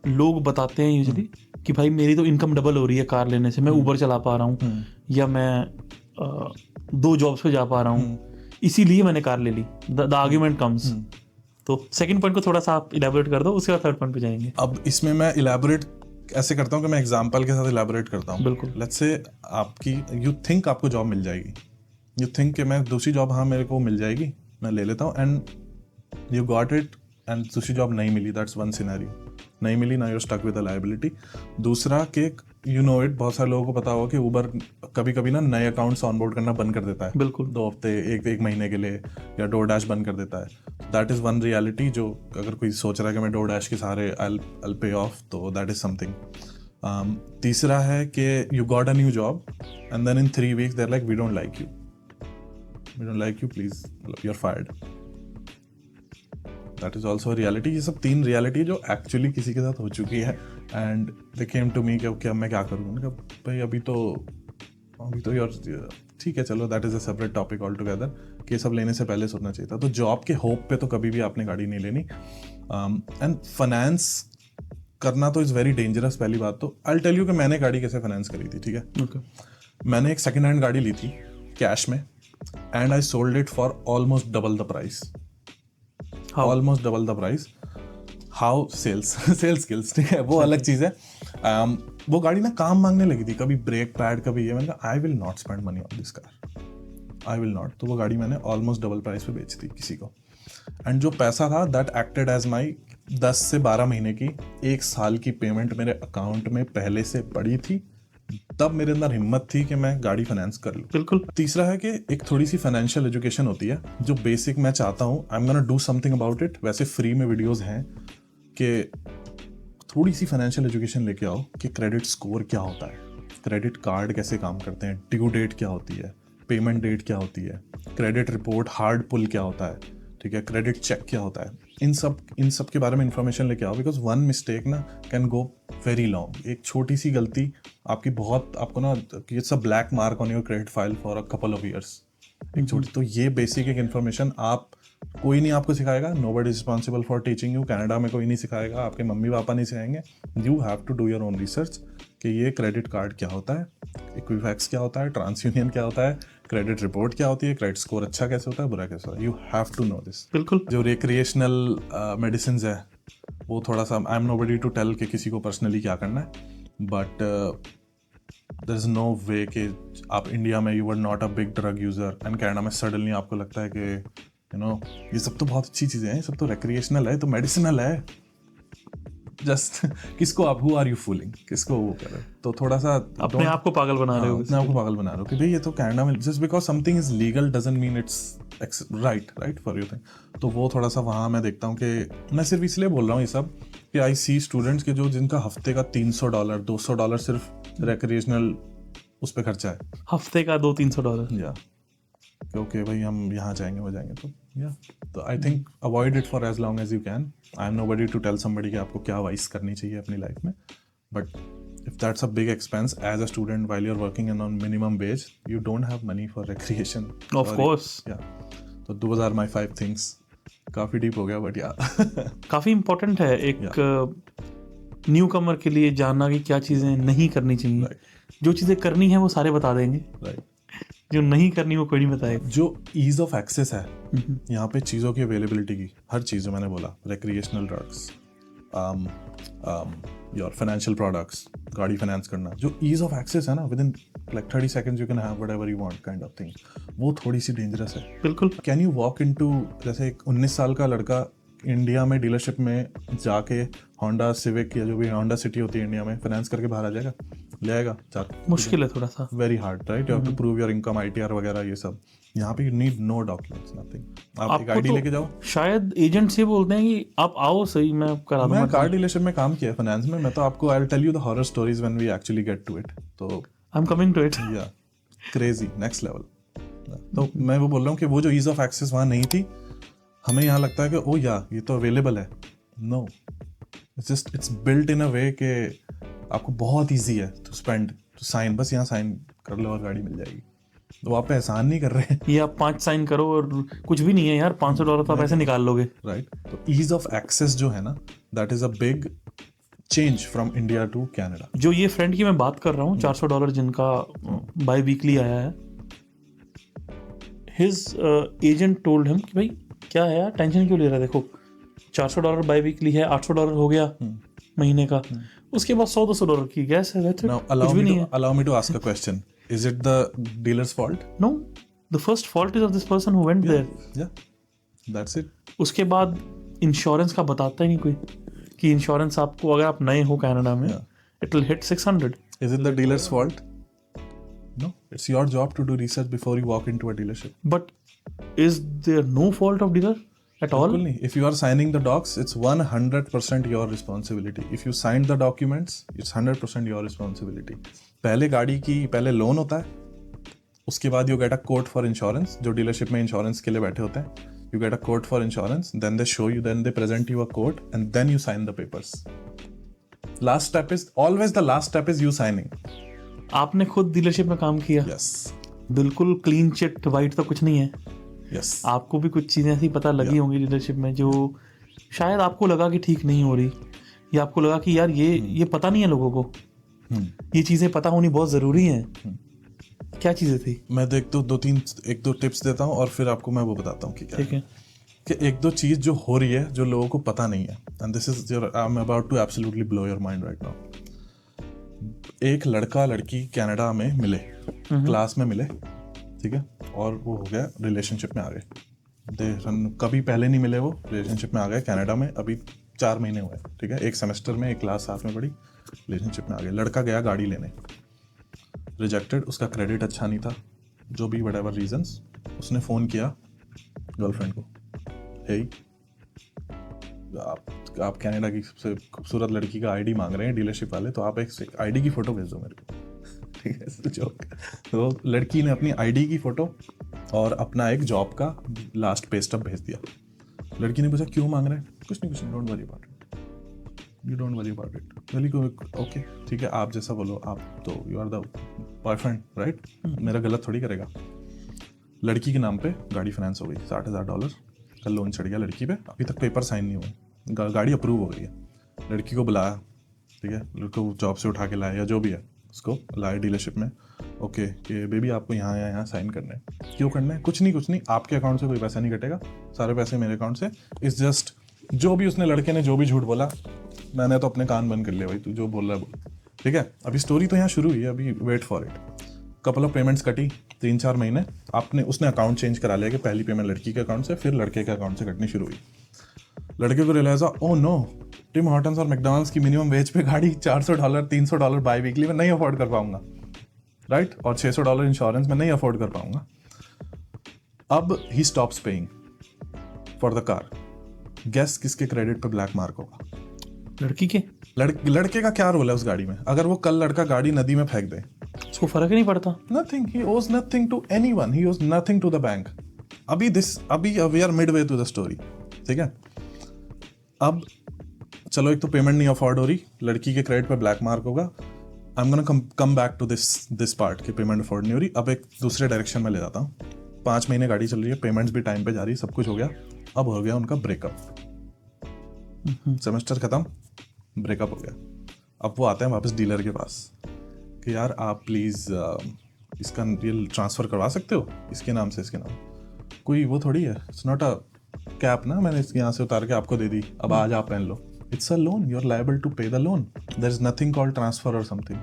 लोग बताते हैं यूजुअली कि भाई मेरी तो इनकम डबल हो रही है कार लेने से, मैं ऊबर चला पा रहा हूँ या मैं 2 जॉब्स पे जा पा रहा हूँ, इसीलिए मैंने कार ले ली। The argument comes. तो सेकंड पॉइंट को थोड़ा सा आप इलैबोरेट कर दो, उसके बाद थर्ड पॉइंट पे जाएंगे। अब इसमें मैं इलैबोरेट ऐसे करता हूँ कि मैं एग्जांपल के साथ इलैबोरेट करता हूँ। बिल्कुल। लेट्स से आपकी यू थिंक आपको जॉब मिल जाएगी, यू थिंक कि मैं दूसरी जॉब हाँ मेरे को मिल जाएगी, मैं ले लेता हूँ, and you got it and दूसरी जॉब नहीं मिली, दैट्स वन सिनेरियो। नहीं मिली ना, you're stuck with a liability। दूसरा कि यू नो इट, बहुत सारे लोगों को पता होगा कि ऊबर कभी कभी ना नए अकाउंट्स ऑनबोर्ड करना बंद कर देता है, बिल्कुल 2 हफ्ते एक महीने के लिए, या डोरडैश बंद कर देता है। दैट इज़ वन रियलिटी, जो अगर कोई सोच रहा है कि मैं डोरडैश के सहारे I'll pay off, तो दैट इज़ समथिंग। तीसरा है कि you got a new job and then in 3 weeks they're like we don't like you, please, you're fired। That is also reality. ये सब 3 रियलिटी जो एक्चुअली किसी के साथ हो चुकी है, एंड दे केम टू मी कि मैं क्या करूँ। मैंने कहा भाई अभी तो यार ठीक है, चलो that is a separate topic all together, कि ये सब लेने से पहले सोचना चाहिए था। तो जॉब के होप पे तो कभी भी आपने गाड़ी नहीं लेनी। एंड फाइनेंस करना तो इज़ वेरी डेंजरस। पहली बात तो आई टेल यू कि मैंने गाड़ी कैसे फाइनेंस करी थी, ठीक है। Okay. मैंने एक सेकेंड हैंड गाड़ी ली थी कैश में, and I sold it for almost double the price. Almost double the price. How? Sales skills, ठीक है, वो अलग चीज़ है। वो गाड़ी ना काम मांगने लगी थी, कभी ब्रेक पैड, कभी ये। मैंने कहा I will not spend money on this car, I will not. तो वो गाड़ी मैंने ऑलमोस्ट डबल प्राइस पे बेच दी किसी को, एंड जो पैसा था दैट एक्टेड एज माई 10 से 12 महीने की 1 साल की पेमेंट मेरे अकाउंट में पहले से पड़ी थी। तब मेरे अंदर हिम्मत थी कि मैं गाड़ी फाइनेंस कर लूँ। बिल्कुल। तीसरा है कि एक थोड़ी सी फाइनेंशियल एजुकेशन होती है जो बेसिक मैं चाहता हूँ, आई am gonna do something about it. वैसे फ्री में वीडियोस हैं कि थोड़ी सी फाइनेंशियल एजुकेशन लेके आओ कि क्रेडिट स्कोर क्या होता है, क्रेडिट कार्ड कैसे काम करते हैं, ड्यू डेट क्या होती है, पेमेंट डेट क्या होती है, क्रेडिट रिपोर्ट हार्ड पुल क्या होता है, ठीक है, क्रेडिट चेक क्या होता है। इन सब के बारे में इंफॉर्मेशन लेके आओ, बिकॉज वन मिस्टेक ना कैन गो वेरी लॉन्ग। एक छोटी सी गलती आपको ना it's a black mark on your credit file for a couple of years. एक छोटी, तो ये बेसिक एक इन्फॉर्मेशन कोई नहीं आपको सिखाएगा। Nobody is responsible for teaching you. Canada में कोई नहीं सिखाएगा, आपके मम्मी पापा नहीं सिखाएंगे। You have to do your own research कि ये क्रेडिट कार्ड क्या होता है, इक्विफैक्स क्या होता है, ट्रांस यूनियन क्या होता है, क्रेडिट रिपोर्ट क्या होती है, क्रेडिट स्कोर अच्छा कैसे होता है, बुरा कैसे होता है। You have to know this. बिल्कुल। जो रिक्रिएशनल मेडिसिन है वो थोड़ा सा, I am nobody to tell कि किसी को पर्सनली क्या करना है, but there is no way कि आप इंडिया में you are not a big drug user and Canada में सडनली आपको लगता है कि यू नो ये सब तो बहुत अच्छी चीज़ें हैं, ये सब तो रिक्रिएशनल है, तो मेडिसिनल है। जस्ट किसको आप हु आर यू फूलिंग, किसको वो कर रहे हो। तो थोड़ा सा अपने आप को पागल बना रहे हो, अपने आप को पागल बना रहे हो कि भाई ये तो कनाडा में just because something is legal doesn't mean it's right for you thing. तो वो थोड़ा सा वहाँ मैं देखता हूँ कि मैं सिर्फ इसलिए बोल रहा हूँ ये सब कि आई सी स्टूडेंट्स के जो जिनका हफ्ते का $300 $200 सिर्फ रिक्रिएशनल उस पर खर्चा है, हफ्ते का $200-300। या ओके भाई हम यहाँ जाएंगे वो जाएंगे, तो या तो I think avoid it for as long as you can. I am nobody to tell somebody कि आपको क्या वाइस करनी चाहिए अपनी लाइफ में, but if that's a big expense as a student while you are working in on minimum wage, you don't have money for recreation. Of course. या तो those are my 5 things. काफी deep हो गया but या काफी important है एक new कमर के लिए जानना कि क्या चीजें नहीं करनी चाहिए। जो चीजें करनी है वो सारे बता देंगे, जो नहीं करनी वो कोई नहीं बताएगा। जो ईज ऑफ एक्सेस है यहाँ पे चीज़ों की अवेलेबिलिटी की, हर चीज़ जो मैंने बोला, recreational drugs, your financial products, गाड़ी फाइनेंस करना, जो ईज ऑफ एक्सेस है ना, with in like 30 seconds you can have whatever you want kind of thing, वो थोड़ी सी डेंजरस है। बिल्कुल। कैन यू वॉक इनटू, जैसे एक 19 साल का लड़का इंडिया में डीलरशिप में जाके होंडा सिविक या जो भी होंडा सिटी होती है इंडिया में फाइनेंस करके बाहर आ जाएगा, ले आएगा? मुश्किल है थोड़ा सा, very hard, right? You have to prove your income, ITR वगैरह ये सब। यहाँ पे you need no documents, nothing. आप एक आपको ID तो लेके जाओ। शायद एजेंट से बोलते हैं कि आप आओ सही, मैं करा दूंगा। मैं कार डीलरशिप में काम किया फाइनेंस में, मैं तो आपको I will tell you the horror stories when we actually get to it. तो I am coming to it. या क्रेजी, नेक्स्ट लेवल। तो मैं वो बोल रहा हूँ कि वो जो ईज ऑफ एक्सेस वहाँ नहीं थी, हमें यहाँ लगता है कि ओ या ये तो अवेलेबल है। नो, इट्स बिल्ट इन अ वे कि आपको बहुत ईजी है टू स्पेंड, टू साइन, बस यहाँ साइन कर लो और गाड़ी मिल जाएगी। तो आप पे एहसान नहीं कर रहे हैं, ये आप 5 साइन करो और कुछ भी नहीं है यार, $500 तो आप ऐसे निकाल लोगे, राइट? तो ईज ऑफ एक्सेस जो है ना, that is a big change from India to Canada. जो ये फ्रेंड की मैं बात कर रहा हूँ, $400 जिनका बाई वीकली आया है, हिज एजेंट टोल्ड हिम कि भाई क्या है यार, टेंशन क्यों ले रहा है, देखो $400 बाई वीकली है, $800 हो गया महीने का, उसके बाद $100-200 की गैस है, Now allow me to ask a question. Is it the dealer's fault? No, the first fault is of this person who went there. Yeah, that's it. उसके बाद इंश्योरेंस का बताता ही नहीं कोई कि इंश्योरेंस आपको, अगर आप नए हो कनाडा में, it will hit 600। Is it the dealer's fault? No, it's your job to do research before you walk into a dealership. But is there no fault of dealer at all? बिल्कुल नहीं. If you are signing the docs, it's 100% your responsibility. If you signed the documents, it's 100% your responsibility. पहले loan होता है, उसके बाद you get a quote for insurance. जो dealership में insurance के लिए बैठे होते हैं, you get a quote for insurance, then they show you, then they present you a quote, and then you sign the papers. Last step is you signing. आपने खुद dealership में काम किया, Yes. बिल्कुल क्लीन चिट वाइट तो कुछ नहीं है। Yes. आपको भी कुछ चीज़ें ऐसी पता लगी होंगी डीलरशिप में जो शायद आपको लगा कि ठीक नहीं हो रही, या आपको लगा कि यार ये पता नहीं है लोगों को, ये चीज़ें पता होनी बहुत ज़रूरी हैं। क्या चीज़ें थी? मैं तो एक दो टिप्स देता हूँ और फिर आपको मैं वो बताता हूँ कि क्या ठीक है। कि एक दो चीज़ जो हो रही है जो लोगों को पता नहीं है, and this is I am about to absolutely blow your mind right now. एक लड़का लड़की कनाडा में मिले, क्लास में मिले, ठीक है, और वो हो गया रिलेशनशिप में आ गए। कभी पहले नहीं मिले, वो रिलेशनशिप में आ गए कनाडा में, अभी 4 महीने हुए, ठीक है, एक सेमेस्टर में एक क्लास साथ में पढ़ी, रिलेशनशिप में आ गए। लड़का गया गाड़ी लेने, रिजेक्टेड, उसका क्रेडिट अच्छा नहीं था, जो भी व्हाटएवर रीजंस, उसने फ़ोन किया गर्लफ्रेंड को, हे आप कनाडा की सबसे खूबसूरत लड़की का ID मांग रहे हैं डीलरशिप वाले, तो आप एक ID की फ़ोटो भेज दो मेरे को, ठीक है, जोक। तो लड़की ने अपनी ID की फ़ोटो और अपना एक जॉब का लास्ट पे स्टब भेज दिया। लड़की ने पूछा क्यों मांग रहे हैं? कुछ नहीं, don't worry about it, you don't worry about it. लड़की को ओके ठीक है, आप जैसा बोलो, आप तो you are the boyfriend right, मेरा गलत थोड़ी करेगा। लड़की के नाम पे गाड़ी फाइनेंस हो गई, $60,000 का लोन चढ़ गया लड़की पे, अभी तक पेपर साइन नहीं हुए, गाड़ी अप्रूव हो गई है। लड़की को बुलाया, ठीक है, लड़के को जॉब से उठा के लाया या जो भी है, उसको लाया डीलरशिप में, ओके कि बेबी आपको यहाँ साइन करना है। क्यों करना है? कुछ नहीं, आपके अकाउंट से कोई पैसा नहीं कटेगा, सारे पैसे मेरे अकाउंट से। इट्स जस्ट जो भी उसने लड़के ने जो भी झूठ बोला, मैंने तो अपने कान बंद कर लिया, भाई तू जो बोल रहा है बोल, ठीक है। अभी स्टोरी तो यहाँ शुरू हुई है, अभी wait for it. Couple of payments कटी 3-4 महीने, उसने अकाउंट चेंज करा लिया कि पहली पेमेंट लड़की के अकाउंट से, फिर लड़के के अकाउंट से कटनी शुरू हुई। लड़के को रियलाइज हुआ, ओ नो, टिम हॉर्टन्स और मैकडॉनल्ड्स की मिनिमम वेज पे गाड़ी $400 $300 बाई वीकली में नहीं अफोर्ड कर पाऊंगा, राइट, और $600 इंश्योरेंस में नहीं अफोर्ड कर पाऊंगा। अब he stops paying for the car. Guess किसके क्रेडिट पे ब्लैक मार्क होगा? लड़की के। लड़के का क्या रोल है उस गाड़ी में? अगर वो कल लड़का गाड़ी नदी में फेंक दे, उसको फर्क ही नहीं पड़ता। Nothing, he owes nothing to anyone, he owes nothing to the bank. अभी we are midway to the story, ठीक है। अब चलो, एक तो पेमेंट नहीं अफोर्ड हो रही, लड़की के क्रेडिट पे ब्लैक मार्क होगा। I am gonna come back to this part कि पेमेंट अफोर्ड नहीं हो रही। अब एक दूसरे डायरेक्शन में ले जाता हूँ। 5 महीने गाड़ी चल रही है, पेमेंट्स भी टाइम पे जा रही है, सब कुछ हो गया। अब हो गया उनका ब्रेकअप, सेमेस्टर खत्म, ब्रेकअप हो गया। अब वो आते हैं वापस डीलर के पास कि यार आप प्लीज़ इसका ये ट्रांसफ़र करवा सकते हो इसके नाम से, इसके नाम। कोई वो थोड़ी है, इट्स नॉट अ कैप ना, मैंने इसके यहाँ से उतार के आपको दे दी, अब आज आप पहन लो। It's a loan, you are liable to pay the loan, there is nothing called transfer और समथिंग।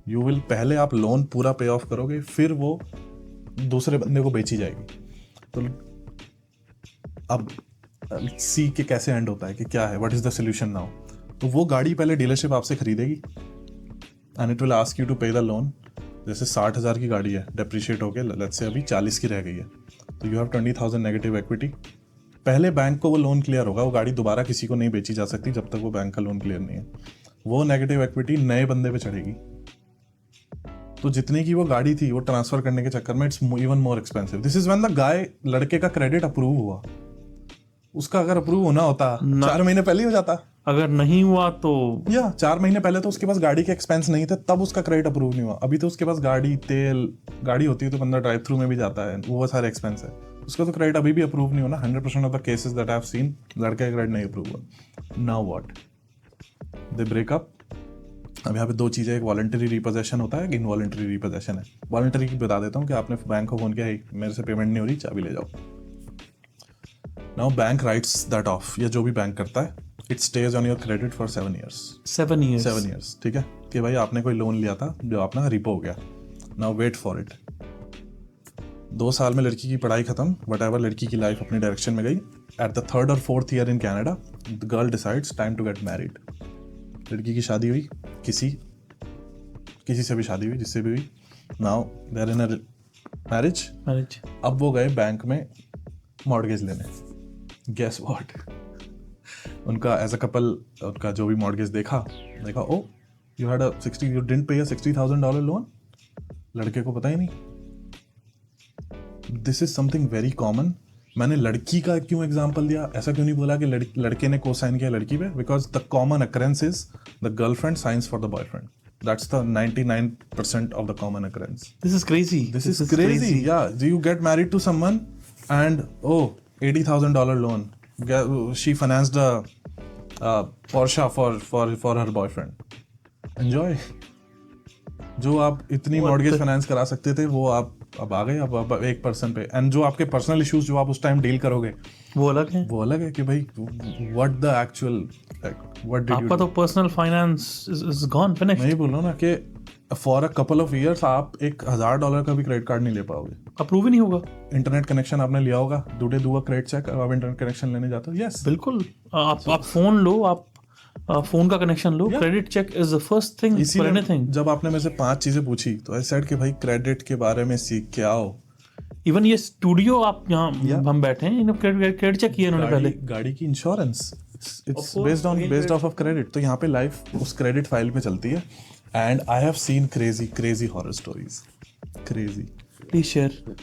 यू विल, पहले आप लोन पूरा पे ऑफ करोगे, फिर वो दूसरे बंदे को बेची जाएगी। तो अब सी के कैसे एंड होता है, कि क्या है, what is the solution now. तो वो गाड़ी पहले डीलरशिप आपसे खरीदेगी and it will ask you to pay the loan. जैसे 60,000 की गाड़ी है, डेप्रिशिएट होके लेट्स से अभी 40 की रह गई है, तो यू हैव 20,000 नेगेटिव इक्विटी। पहले बैंक को वो लोन क्लियर होगा, वो गाड़ी दोबारा किसी को नहीं बेची जा सकती जब तक वो बैंक का लोन क्लियर नहीं है। वो नेगेटिव इक्विटी नए बंदे पे चढ़ेगी, तो जितने की वो गाड़ी थी वो ट्रांसफर करने के चक्कर में it's even more expensive. This is when the guy, लड़के का क्रेडिट अप्रूव हुआ। उसका अगर अप्रूव होना होता 4 महीने पहले ही हो जाता, अगर नहीं हुआ तो या 4 महीने पहले तो उसके पास गाड़ी के एक्सपेंस नहीं थे, तब उसका क्रेडिट अप्रूव नहीं हुआ। अभी तो उसके पास गाड़ी, तेल, गाड़ी होती है तो बंदा ड्राइव थ्रू में भी जाता है, वो सारे एक्सपेंस है, उसका तो क्रेडिट अभी भी अप्रूव नहीं होना। 100% of the cases that I have seen, लड़के का क्रेडिट नहीं अप्रूव हुआ। Now what, they break up. अब यहाँ पे 2 चीज़ें, एक वॉलंटरी रिपोजेशन होता है, एक इनवॉलंटरी रिपोजेशन है। वॉलंटरी की बता देता हूँ कि आपने बैंक को फोन किया, मेरे से पेमेंट नहीं हो रही, चाबी ले जाओ। Now bank rights that of, या जो भी बैंक करता है, it stage on your credit for 7 years। 7 years 7 years, ठीक है, कि भाई आपने कोई लोन लिया था जो अपना रिपो हो गया, नाउ वेट फॉर इट। 2 साल में लड़की की पढ़ाई खत्म, वट एवर लड़की की लाइफ अपनी डायरेक्शन में गई। At the 3rd or 4th year इन Canada, the girl decides time to get married. लड़की की शादी हुई, किसी से भी शादी हुई, जिससे भी हुई, now they are in a marriage. अब वो गए बैंक में मॉर्गेज लेने। गेस व्हाट, उनका एज अ कपल, उनका जो भी मॉर्गेज देखा, oh you had you didn't pay a $60,000 loan. लड़के को पता ही नहीं। This is something very common. मैंने लड़की का क्यों एग्जांपल दिया, ऐसा क्यों नहीं बोला कि लड़के ने को साइन किया लड़की पे, because the common occurrence is the girlfriend science for the boyfriend. That's the 99% of the common occurrence. This is crazy. This is crazy. Yeah, do you get married to someone and $80,000 loan? She financed a Porsche for her boyfriend. Enjoy. जो आप इतनी mortgage finance करा सकते थे, वो आप अब आ गए अब 1% पे। एंड जो आपके पर्सनल इश्यूज जो आप उस टाइम डील करोगे, वो अलग है कि भाई what the actual, what did आपका तो personal finance is gone, finish. मैं बोल रहा हूँ ना कि for a couple of years आप एक $1,000 का भी क्रेडिट कार्ड नहीं ले पाओगे, अप्रूव ही नहीं होगा। इंटरनेट कनेक्शन आपने लिया होगा, डू अ क्रेडिट चेक, आप इंटरनेट कनेक्शन लेने जाते हो, यस बिल्कुल। आप फोन लो, आप फोन का कनेक्शन लो, credit check is the first thing for anything. जब आपने मेरे से 5 चीजें पूछी तो आई सेड कि भाई क्रेडिट के बारे में सीख के आओ। इवन ये स्टूडियो आप यहाँ हम बैठे हैं, क्रेडिट चेक किया इन्होंने पहले। गाड़ी की insurance it's based of credit, तो यहाँ पे लाइफ उस क्रेडिट फाइल पे चलती है। And I have scene crazy horror stories, crazy. Please share.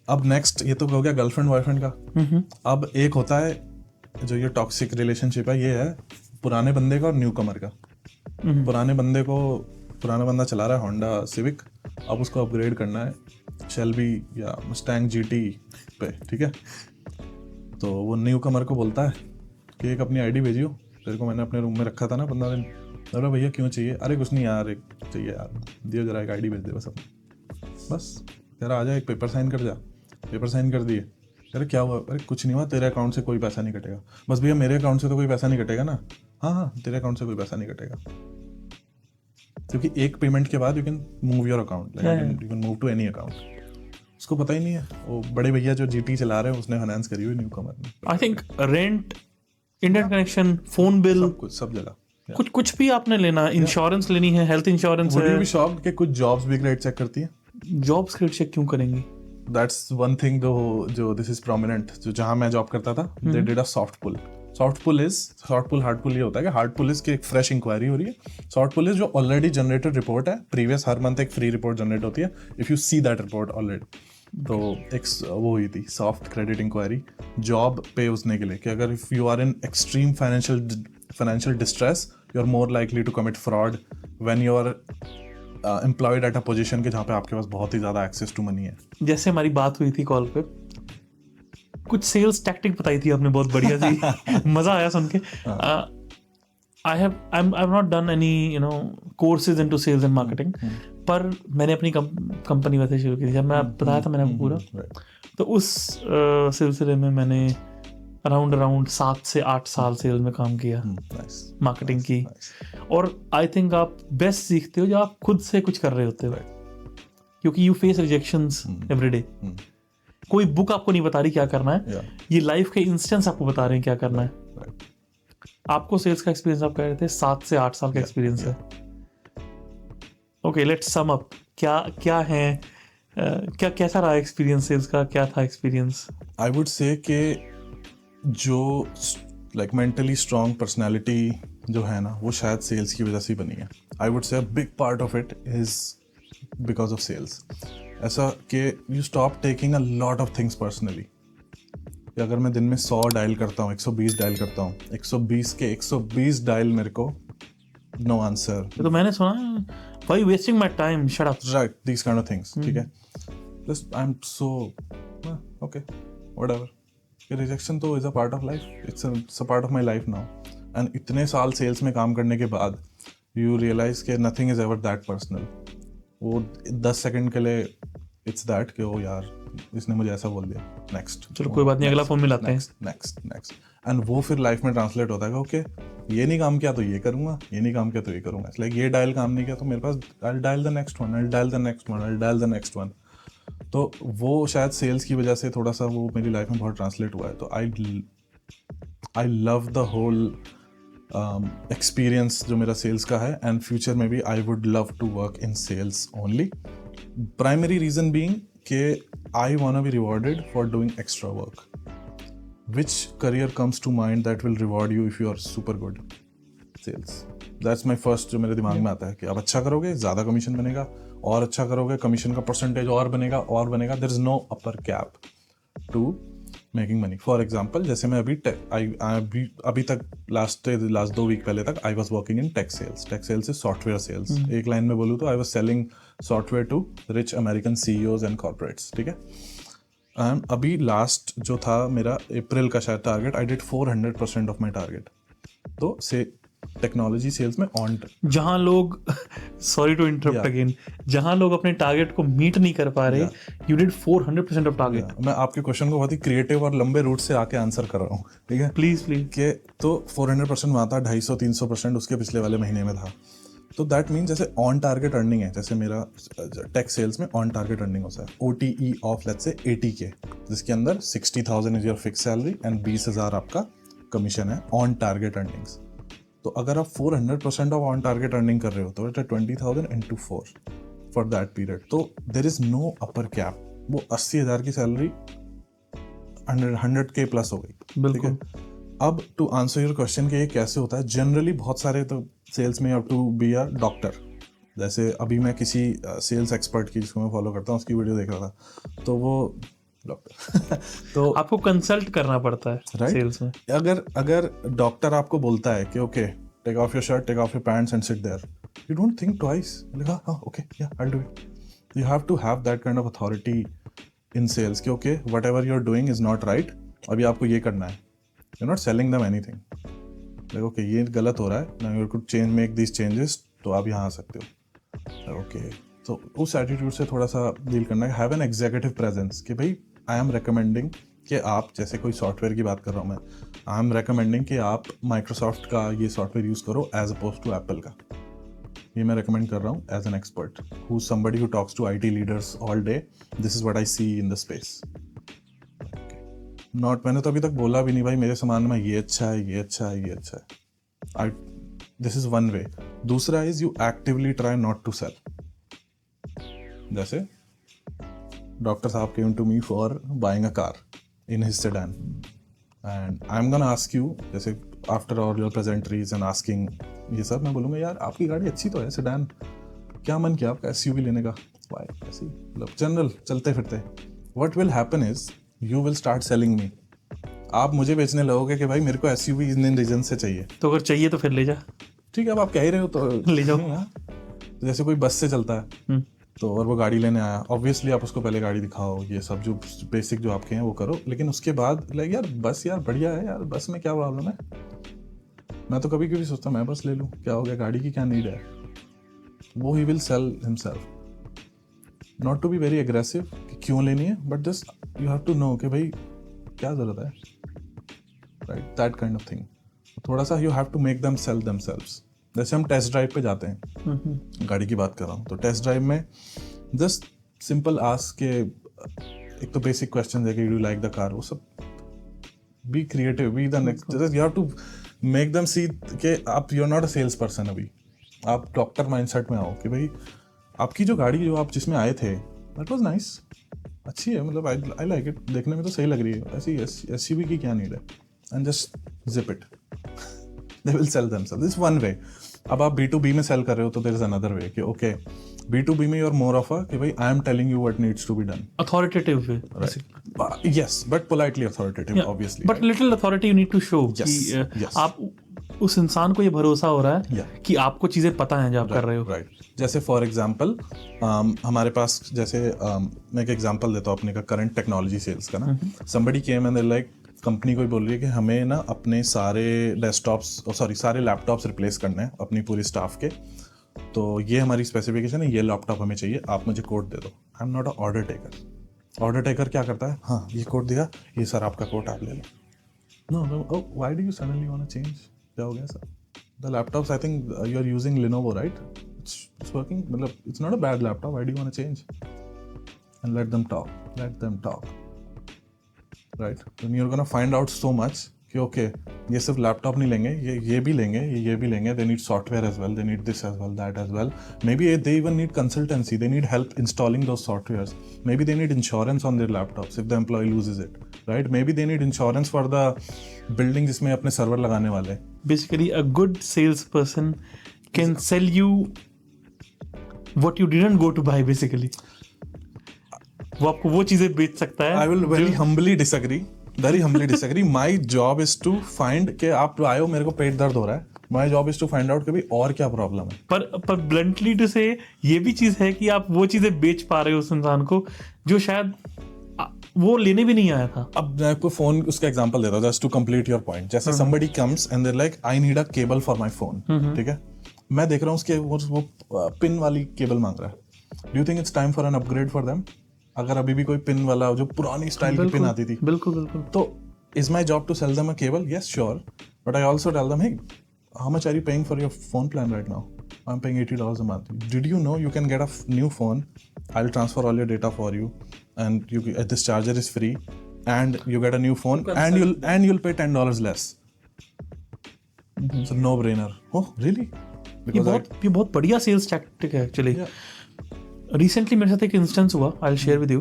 अब नेक्स्ट, ये तो हो गया गर्लफ्रेंड बॉयफ्रेंड का। अब एक होता है जो ये टॉक्सिक रिलेशनशिप है, ये है पुराने बंदे का और न्यू कमर का। पुराना बंदा चला रहा है होंडा सिविक, अब उसको अपग्रेड करना है शेल्बी या मस्टैंग जीटी पे, ठीक है। तो वो न्यू कमर को बोलता है कि एक अपनी आईडी भेजियो, तेरे को मैंने अपने रूम में रखा था ना 15 दिन। अरे भैया क्यों चाहिए? अरे कुछ नहीं यार, एक चाहिए यार, दियो जरा एक आईडी भेज दे बस जरा आ जा, एक पेपर साइन कर जा। पेपर साइन कर दिए। अरे क्या हुआ? अरे कुछ नहीं हुआ, तेरे अकाउंट से कोई पैसा नहीं कटेगा। बस भैया मेरे अकाउंट से तो कोई पैसा नहीं कटेगा ना? हाँ तेरे अकाउंट से कोई पैसा नहीं कटेगा, क्योंकि एक पेमेंट के बाद you can move your account, you can move to any account. उसको पता ही नहीं है, वो बड़े भैया जो जीटी चला रहे हैं उसने फाइनेंस करी हुई न्यू कमर ने। I think rent, internet connection, phone bill, सब जगह कुछ भी आपने लेना, इंश्योरेंस लेनी है, हेल्थ इंश्योरेंस है। भी शॉप के कुछ जॉब्स भी क्रेडिट चेक करती है। जॉब्स क्रेडिट चेक क्यों करेंगी? दैट्स वन थिंग जो दिस इज प्रोमिनेंट। जो जहां मैं जॉब करता था, they did a soft pull. Soft pull hard pull ये होता है कि हार्ड पुल इज की एक फ्रेश इंक्वायरी हो रही है। सॉफ्ट पुल इज जो ऑलरेडी जनरेटेड रिपोर्ट है, प्रीवियस हर मंथ एक फ्री रिपोर्ट जनरेट होती है if you see that report already. तो एक वो हुई थी सॉफ्ट क्रेडिट इंक्वायरी जॉब पे उसने के लिए कि अगर if you are in extreme financial distress, you are more likely to commit fraud when you are employed at a position के जहाँ पे आपके पास बहुत ही ज़्यादा एक्सेस टू मनी है। जैसे हमारी बात हुई थी कॉल पे, कुछ सेल्स टैक्टिक बताई थी आपने, बहुत बढ़िया सी मजा आया सुन के। I've not done any courses into sales and marketing, पर मैंने अपनी कंपनी वैसे शुरू की थी, जब मैं बताया था मैंने आपको पूरा। तो उस सिलसिले में मैंने अराउंड 7 से 8 साल सेल्स में काम किया, मार्केटिंग की। और आई थिंक आप बेस्ट सीखते हो जब आप खुद से कुछ कर रहे होते हो, क्योंकि you face rejections every day. कोई बुक आपको नहीं बता रही क्या करना है, Yeah. ये लाइफ के इंस्टेंस आपको बता रहे हैं क्या करना है। Right. आपको सेल्स का एक्सपीरियंस आप कह रहे थे 7 से 8 साल का एक्सपीरियंस है। ओके, लेट्स सम अप, क्या है, क्या कैसा रहा एक्सपीरियंस सेल्स का, क्या था एक्सपीरियंस? आई वुड से कि जो लाइक मेंटली स्ट्रॉन्ग पर्सनालिटी जो है ना, वो शायद सेल्स की वजह से ही बनी है। I would say big part of it is because of sales. ऐसा कि you stop taking a lot of things personally. अगर मैं दिन में 100 डायल करता हूँ, 120 डायल करता हूँ, 120 के 120 डायल मेरे को नो आंसर, तो मैंने सुना why wasting my time, shut up, right, these kind of things, ठीक है। Just I am so okay whatever, rejection तो is a part of life, it's a part of my life now. And इतने साल sales में काम करने के बाद यू रियलाइज कि nothing is ever that personal. वो 10 सेकंड के लिए इट्स दैट कि ओ यार इसने मुझे ऐसा बोल दिया, नेक्स्ट, चलो कोई बात नहीं, अगला फोन मिलाते हैं। नेक्स्ट एंड वो फिर लाइफ में ट्रांसलेट होता है कि ओके ये नहीं काम किया तो ये करूंगा, ये नहीं काम किया तो ये करूंगा। इट्स लाइक ये डायल काम नहीं किया तो मेरे पास I dial the next one, I dial the next one, I dial the next one. तो वो शायद सेल्स की वजह से थोड़ा सा वो मेरी लाइफ में बहुत ट्रांसलेट हुआ है। तो I love the whole experience जो मेरा सेल्स का है, एंड फ्यूचर में भी I would love to work in sales only. Primary reason being कि I want to be rewarded for doing extra work. Which career comes to mind that will reward you if you are super good? Sales. That's my first जो मेरे दिमाग में आता है कि आप अच्छा करोगे ज़्यादा कमीशन बनेगा, और अच्छा करोगे कमीशन का परसेंटेज और बनेगा और बनेगा। There is no upper cap to making money. For example, जैसे मैं अभी तक लास्ट 2 वीक पहले तक I was working in tech sales. Tech sales is software sales. एक लाइन में बोलूँ तो I was selling software to rich American CEOs and corporates. ठीक है। अभी लास्ट जो था मेरा अप्रैल का शायद target, I did 400% of my target. तो से टेक्नोलॉजी सेल्स में ऑन, जहां लोग सॉरी टू इंटरप्ट अगेन, जहां लोग अपने टारगेट को मीट नहीं कर पा रहे, यू डिड 400% ऑफ टारगेट। मैं आपके क्वेश्चन को बहुत ही क्रिएटिव और लंबे रूट से आके आंसर कर रहा हूँ, ठीक है। प्लीज कि तो 400% वहाँ था, 250-300% उसके पिछले वाले महीने में था। तो दैट मीन जैसे ऑन टारगेट अर्निंग है, जैसे मेरा टेक सेल्स में ऑन टारगेट अर्निंग होता है OTE of let's say 80K, जिसके अंदर 60,000 is your fix salary and 20,000 आपका कमीशन है ऑन टारगेट अर्निंग्स। तो अगर आप 400% ऑफ ऑन टारगेट अर्निंग कर रहे हो तो इट है 20,000 into 4 फॉर दैट पीरियड। तो there is no upper cap. वो 80,000 की सैलरी 100K प्लस हो गई। बिल्कुल। अब टू आंसर योर क्वेश्चन कि ये कैसे होता है, जनरली बहुत सारे तो सेल्स में you have to be a doctor. जैसे अभी मैं किसी सेल्स एक्सपर्ट की जिसको मैं फॉलो करता हूँ उसकी वीडियो देख रहा था, तो वो डॉक्टर तो आपको कंसल्ट करना पड़ता है राइट सेल्स में। अगर डॉक्टर आपको बोलता है कि okay take off your shirt, take off your pants and sit there, you don't think twice, हाँ ओके या I will do it. You have to have that kind of authority in sales कि okay whatever you are doing is not right, अभी आपको ये करना है। You not selling them anything, like okay ये गलत हो रहा है, now you could change make this changes, तो आप यहाँ आ सकते हो। ओके तो उस एटीट्यूड से थोड़ा सा डील करना है। हैव एन एग्जीक्यूटिव प्रेजेंस कि भाई आई एम रिकमेंडिंग कि आप, जैसे कोई सॉफ्टवेयर की बात कर रहा हूँ मैं, आई एम रिकमेंडिंग कि आप माइक्रोसॉफ्ट का ये सॉफ्टवेयर यूज़ करो एज अपोज टू एप्पल का। ये मैं रिकमेंड कर रहा हूँ as an expert who somebody who talks to IT leaders all day. This is what I see in the space. Not, मैंने तो अभी तक बोला भी नहीं भाई मेरे सामान में ये अच्छा है, ये अच्छा है, ये अच्छा है। This is one way. दूसरा is you actively try not to sell. जैसे डॉक्टर साहब came to me for buying a car in his sedan and I am gonna ask you, जैसे after all your presentations and asking ये सब, मैं बोलूँगा यार आपकी गाड़ी अच्छी तो है सेडान, क्या मन किया आपका SUV लेने का? वाई ऐसी मतलब जनरल चलते फिरते। What will happen is you will start selling me. आप मुझे बेचने लगोगे कि भाई मेरे को SUV इन रीजन से चाहिए। तो अगर चाहिए तो फिर ले जा। ठीक है, अब आप कह ही रहे हो तो ले जाओ। तो जैसे कोई बस से चलता है तो और वो गाड़ी लेने आया, ऑब्वियसली आप उसको पहले गाड़ी दिखाओ, ये सब जो बेसिक जो आपके हैं वो करो, लेकिन उसके बाद लाइक यार बस यार बढ़िया है यार, बस में क्या प्रॉब्लम है? मैं तो कभी कभी सोचता मैं बस ले लूँ, क्या हो गया, गाड़ी की क्या नीड है? वो ही will sell himself. Not to be very aggressive कि क्यों लेनी है, but just you have to know कि भाई क्या ज़रूरत है, right, that kind of thing. थोड़ा सा you have to make them sell themselves. जैसे हम टेस्ट ड्राइव पे जाते हैं, गाड़ी की बात कर रहा हूँ, तो टेस्ट ड्राइव में जस्ट सिंपल आस्क के एक तो बेसिक क्वेश्चन है कि डू लाइक द कार, वो सब be creative, be the next, you have to make them see कि आप you are not a sales person, अभी आप डॉक्टर माइंडसेट में आओ कि भाई आपकी जो गाड़ी जो आप जिसमें आए थे दैट वाज नाइस, अच्छी है, मतलब आई लाइक इट, देखने में तो सही लग रही है, ऐसी एसयूवी की क्या नीड है, and just zip it, they will sell themselves, this one way. अब आप B2B में सेल कर रहे हो तो देयर इज अनदर वे कि ओके B2B में you are more of a कि भाई I am telling you what needs to be done, authoritative way, yes but politely authoritative, obviously, but little authority you need to show Yes, कि yes. आप उस इंसान को ये भरोसा हो रहा है Yeah. कि आपको चीजें पता हैं जो आप कर रहे हो। राइट। जैसे फॉर एग्जांपल हमारे पास जैसे मैं एक एग्जांपल देता हूँ अपने का करंट टेक्नोलॉजी सेल्स का ना, somebody came and they're like company कोई बोल रही है कि हमें ना अपने सारे डेस्कटॉप्स सारे लैपटॉप्स रिप्लेस करने हैं अपनी पूरी स्टाफ के, तो ये हमारी स्पेसिफिकेशन है, ये लैपटॉप हमें चाहिए, आप मुझे कोड दे दो। I am not a order taker. Order taker क्या करता है, हाँ ये कोड दिया, ये सर आपका कोड आप ले लो। No, why do you suddenly want to change, क्या हो गया sir? The laptops I think you are using Lenovo, right? It's working, मतलब it's not a bad laptop, why do you want to change? And let them talk, right? Then you are gonna find out so much कि okay ये सिर्फ laptop नहीं लेंगे, ये भी लेंगे, ये भी लेंगे, they need software as well, they need this as well, that as well, maybe they even need consultancy, they need help installing those softwares, maybe they need insurance on their laptops if the employee loses it, right? Maybe they need insurance for the building जिसमें अपने server लगाने वाले। Basically a good salesperson can sell you what you didn't go to buy, basically वो आपको वो चीजें बेच सकता है। I will very humbly disagree. My job is to find कि आप आए हो, मेरे को पेट दर्द हो रहा है, my job is to find out कि भाई और क्या प्रॉब्लम है। पर bluntly to say ये भी चीज है कि आप वो चीजें बेच पा रहे हो उस इंसान को जो शायद वो लेने भी नहीं आया था। अब मैं आपको फोन उसका एग्जांपल देता हूँ just to complete your point. जैसे somebody comes and they're like I need a cable for my phone, ठीक है? मैं देख रहा हूँ उसके वो पिन वाली केबल मांग रहा है। Do you think it's time for an upgrade for them? अगर अभी भी कोई पिन वाला जो पुरानी स्टाइल की पिन आती थी, बिल्कुल तो is my job to sell them a cable? Yes, sure, but I also tell them, hey, how much are you paying for your phone plan right now? I'm paying $80 a month. Did you know you can get a new phone? I'll transfer all your data for you, and this charger is free, and you get a new phone, and you'll pay $10 less. It's a no-brainer. Oh, really? ये बहुत बढ़िया sales tactic है actually. Recently मेरे साथ एक instance हुआ, I will share with you.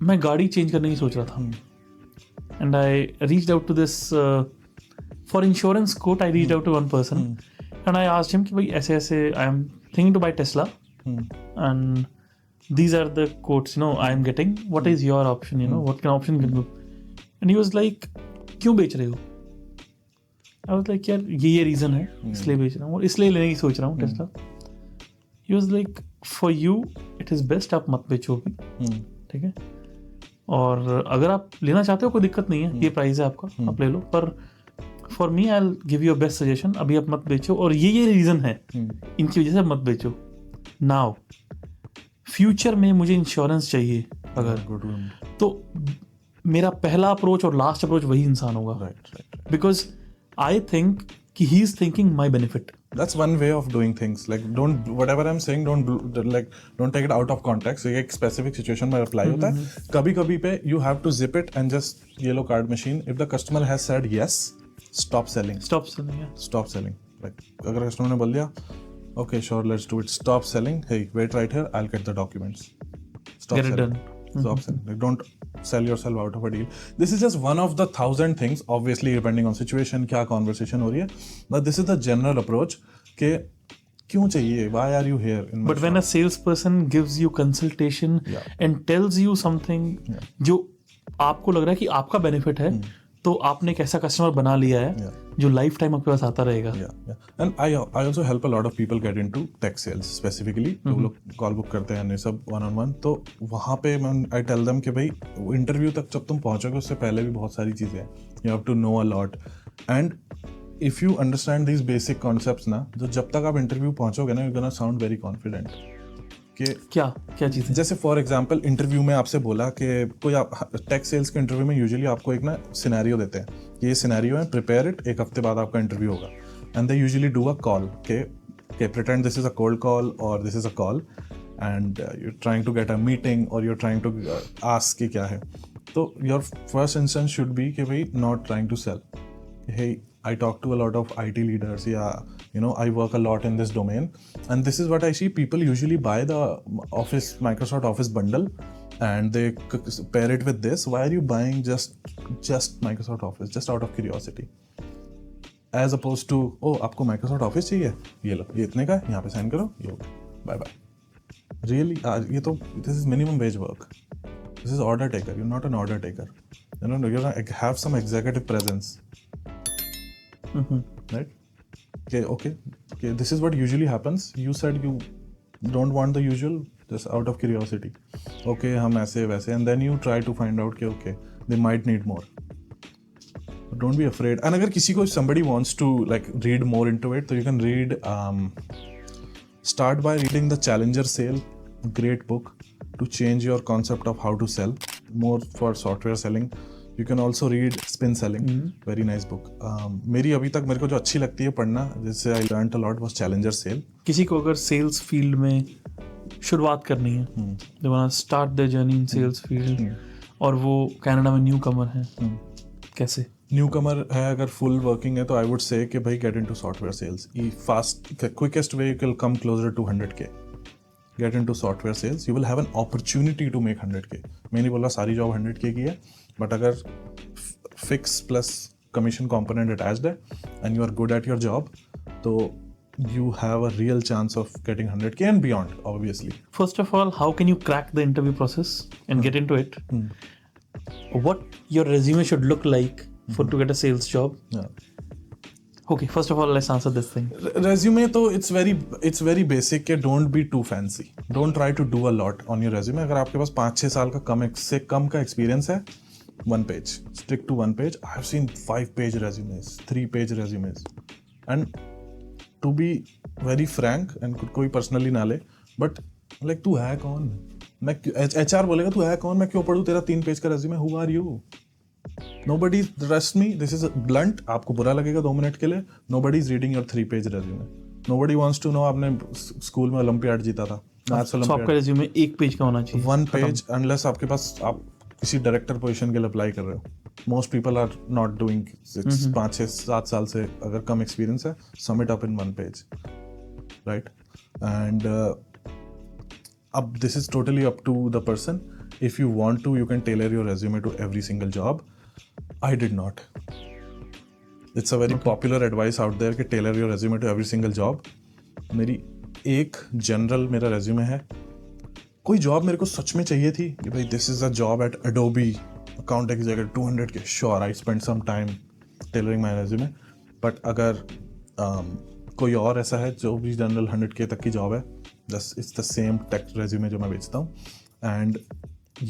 मैं गाड़ी चेंज करने की सोच रहा था and I reached out to this for insurance quote. I reached out to one person and I asked him कि भाई ऐसे ऐसे I am thinking to buy Tesla and these are the quotes I am getting, what is your option, what kind of option can you? And he was like, क्यों बेच रहे हो? I was like, यार ये reason है इसलिए बेच रहा हूँ और इसलिए लेने की सोच रहा हूँ Tesla. He was like, for you it is best आप मत बेचो भी, ठीक है? और अगर आप लेना चाहते हो कोई दिक्कत नहीं है, ये प्राइस है आपका, आप ले लो, पर for me I will give you a best suggestion, अभी आप मत बेचो और ये रीजन है इनकी वजह से मत बेचो। नाउ फ्यूचर में मुझे इंश्योरेंस चाहिए अगर, तो मेरा पहला अप्रोच और लास्ट अप्रोच वही इंसान होगा, बिकॉज आई थिंक कि he is thinking my benefit. That's one way of doing things. Like whatever I'm saying, don't take it out of context. एक specific situation में apply होता है। कभी-कभी पे you have to zip it and just yellow card machine. If the customer has said yes, stop selling. Stop selling. Like अगर customer ने बोल दिया, okay, sure, let's do it. Stop selling. Hey, wait right here. I'll get the documents. Stop Get it selling. done. Stop selling. Like, don't sell yourself out of a deal. This is just one of the 1,000 things, obviously depending on situation, क्या conversation हो रही है. But this is the general approach कि क्यों चाहिए? Why are you here? But when a salesperson gives you consultation and tells you something जो आपको लग रहा है कि आपका benefit है, तो आपने एक ऐसा कस्टमर बना लिया है जो लाइफ टाइम आपके पास आता रहेगा। And I also help a lot of people get into tech sales specifically. तो वो लोग कॉल बुक करते हैं ये सब 1-on-1, तो वहाँ पे मैं आई टेल देम कि भाई इंटरव्यू तक जब तुम पहुँचोगे उससे पहले भी बहुत सारी चीज़ें हैं, you have to know a lot, and if you understand these basic concepts ना, तो जब तक आप इंटरव्यू पहुँचोगे ना, you gonna sound very confident. कि क्या चीज़ है? जैसे फॉर एग्जांपल इंटरव्यू में आपसे बोला कि कोई आप टेक सेल्स के इंटरव्यू में यूजुअली आपको एक ना सिनेरियो देते हैं, ये सिनेरियो है, प्रिपेयर इट, एक हफ्ते बाद आपका इंटरव्यू होगा, and they usually do a call के pretend this is a cold call और this is a call, and you're trying to get a meeting or you're trying to ask कि क्या है, तो your first instance should be कि भाई not trying to sell. Hey, I talk to a lot of IT leaders, I work a lot in this domain, and this is what I see. People usually buy the Microsoft Office bundle and they pair it with this. Why are you buying just Microsoft Office just out of curiosity? As opposed to, आपको Microsoft Office चाहिए, ये लो, ये इतने का है, यहाँ पे sign करो, ये हो गया, बाय बाय. Really, ये तो this is minimum wage work. This is order taker. You're not an order taker. You have some executive presence. Right? Okay. This is what usually happens. You said you don't want the usual, just out of curiosity. Okay, हम ऐसे वैसे, and then you try to find out कि okay, they might need more. But don't be afraid. And अगर किसी को somebody wants to like read more into it, so you can read. Start by reading the Challenger Sale, great book to change your concept of how to sell, more for software selling. You can also read Spin Selling, very nice book. मेरी अभी तक मेरे को जो अच्छी लगती है पढ़ना, जिससे I learned a lot, was Challenger Sale. किसी को अगर सेल्स फील्ड में शुरुआत करनी है, they wanna start their journey in sales field, और वो कनाडा में न्यू कमर है, कैसे? न्यू कमर है, अगर फुल वर्किंग है तो आई वुड से कि भाई get into software sales. Fast quickest way you can come closer to 100K. Get into software sales, you will have an opportunity to make 100K. मैं नहीं बोल रहा सारी जॉब 100K की है, बट अगर fix plus commission component attached है and you are good at your job, तो you have a real chance of getting 100K and beyond, obviously. First of all, how can you crack the interview process and get into it? What your resume should look like to get a sales job? Yeah. Okay, first of all, let's answer this thing. Resume, तो it's very basic के don't be too fancy. Don't try to do a lot on your resume. अगर आपके पास 5-6 साल का कम का experience है, 1 page. Stick to 1 page. I have seen 5-page resumes, 3-page resumes. And to be very frank, and कोई personally ना ले, but like तू है कौन? मैं HR बोलेगा तू है कौन? मैं क्यों पढ़ूँ तेरा 3 पेज का resume? Who are you? Nobody, trust me, this is blunt. आपको बुरा लगेगा 2 मिनट के लिए. Nobody is reading your 3-page resume. Nobody wants to know आपने स्कूल में ओलंपियाड जीता था. आपका resume 1 पेज का होना चाहिए. 1 page, unless आपके पास आप किसी डायरेक्टर पोजीशन के लिए अप्लाई कर रहे हो. Most people are not doing 5-6-7 साल से अगर कम एक्सपीरियंस है, sum it up in 1 page, right? And अब this is totally up to the person. If you want to, you can tailor your resume to every single job. I did not. It's a very popular advice out there कि tailor your resume to every single job. मेरी एक general मेरा resume है. कोई job मेरे को सच में चाहिए थी कि भाई this is a job at Adobe, account executive, 200K. Sure, I spent some time tailoring my resume. But अगर कोई और ऐसा है जो भी जनरल 100K तक की जॉब है, just it's the same tech resume जो मैं बेचता हूँ, and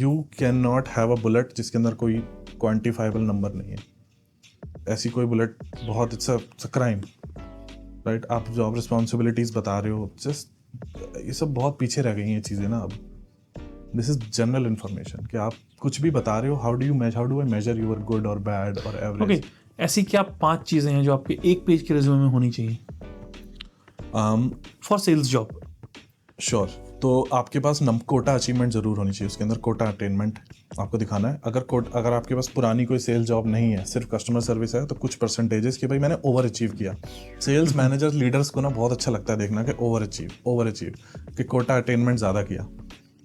you cannot have a bullet जिसके अंदर कोई quantifiable number नहीं है. ऐसी कोई बुलेट बहुत it's a crime, right? आप जॉब रिस्पॉन्सिबिलिटीज बता रहे हो, just ये सब बहुत पीछे रह गई हैं चीज़ें ना अब. दिस इज जनरल इन्फॉर्मेशन कि आप कुछ भी बता रहे हो. How do I measure your good और बैड और एवरेज? ओके, ऐसी क्या 5 चीज़ें हैं जो आपके 1 पेज के रिज्यूमे में होनी चाहिए फॉर सेल्स जॉब? श्योर. तो आपके पास कोटा अचीवमेंट जरूर होनी चाहिए. उसके अंदर कोटा अटेनमेंट आपको दिखाना है. अगर आपके पास पुरानी कोई सेल्स जॉब नहीं है, सिर्फ कस्टमर सर्विस है, तो कुछ परसेंटेजेस कि भाई मैंने ओवर अचीव किया. सेल्स मैनेजर्स लीडर्स को ना बहुत अच्छा लगता है देखना कि ओवर अचीव कि कोटा अटेनमेंट ज़्यादा किया,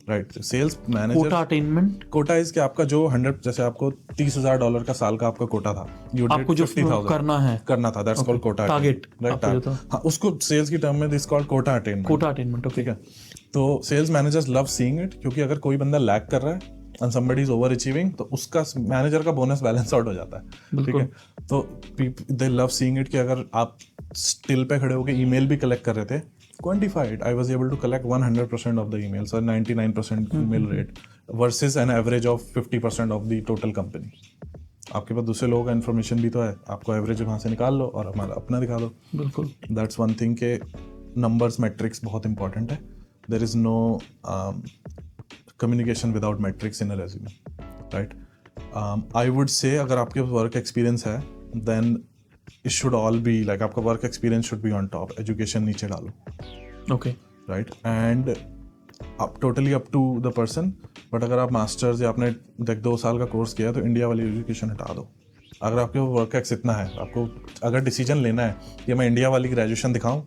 right? Sales manager quota attainment, quota is कि आपका जो 100, जैसे आपको $30,000 का साल का आपका कोटा था, आपको जो करना था, that's called quota target, right? हाँ, उसको सेल्स की टर्म में दिस कॉल्ड कोटा अटेनमेंट. ठीक है. तो sales managers love seeing it, क्योंकि अगर कोई बंदा लैग कर रहा है and somebody is over achieving, तो उसका मैनेजर का बोनस बैलेंस आउट हो जाता है. ठीक है. तो they love seeing it कि अगर आप स्टिल पे खड़े होकर ईमेल भी कलेक्ट कर रहे थे, quantified. I was able to collect 100% of the emails, or 99% email rate versus an average of 50% of the total company. आपके पास दूसरे लोगों का इन्फॉर्मेशन भी तो है, आपको एवरेज वहाँ से निकाल लो और हमारा अपना दिखा दो. बिल्कुल. दैट्स वन थिंग के नंबर्स मैट्रिक्स बहुत इंपॉर्टेंट है. There is no communication without metrics in a resume, right? I would say अगर आपके पास वर्क एक्सपीरियंस है, then it should all be like आपका work experience should be on top, education नीचे डालो. Okay. Right? And आप totally up to the person, but अगर आप मास्टर्स या आपने 2 साल का कोर्स किया तो इंडिया वाली एजुकेशन हटा दो। अगर आपके वर्क एक्स इतना है, आपको अगर डिसीजन लेना है कि मैं इंडिया वाली ग्रेजुएशन दिखाऊं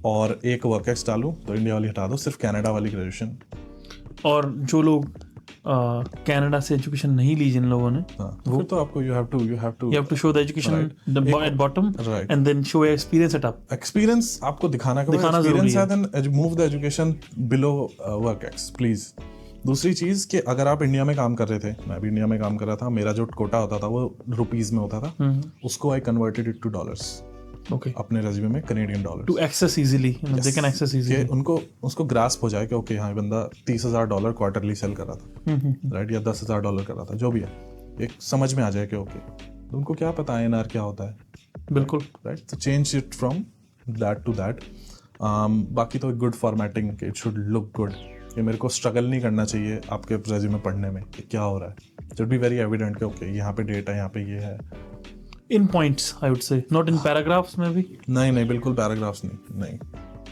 और एक वर्क एक्स डालूं, तो इंडिया वाली हटा दो, सिर्फ कनाडा वाली ग्रेजुएशन। और जो लोग कनाडा से एजुकेशन नहीं ली जिन लोगों ने, फिर तो आपको you have to show the education at bottom, right. and then show your experience at up. Experience आपको दिखाना जरूरी है। then move the education below work ex please। दूसरी चीज कि अगर आप इंडिया में काम कर रहे थे, मैं भी इंडिया में काम कर रहा था, मेरा जो कोटा होता था वो रुपीज में होता था, उसको I converted it two dollars. Okay. अपने रेज्यूमे में Canadian dollar To access easily, they can access easily. उनको उसको ग्रास्प हो जाए कि ओके हाँ बंदा $30,000 क्वार्टरली सेल कर रहा था, राइट, या $10,000 कर रहा था, जो भी है, एक समझ में आ जाए कि ओके, तो उनको क्या पता INR क्या होता है, बिल्कुल, राइट। तो change it from that to that. बाकी तो good formatting, it should look good, कि मेरे को स्ट्रगल नहीं करना चाहिए आपके रेज्यूमे पढ़ने में कि क्या हो रहा है। शुड बी वेरी एविडेंट कि ओके यहाँ पे डेट है, यहाँ पे ये है। in points I would say, not in paragraphs maybe. नहीं बिल्कुल पैराग्राफ्स नहीं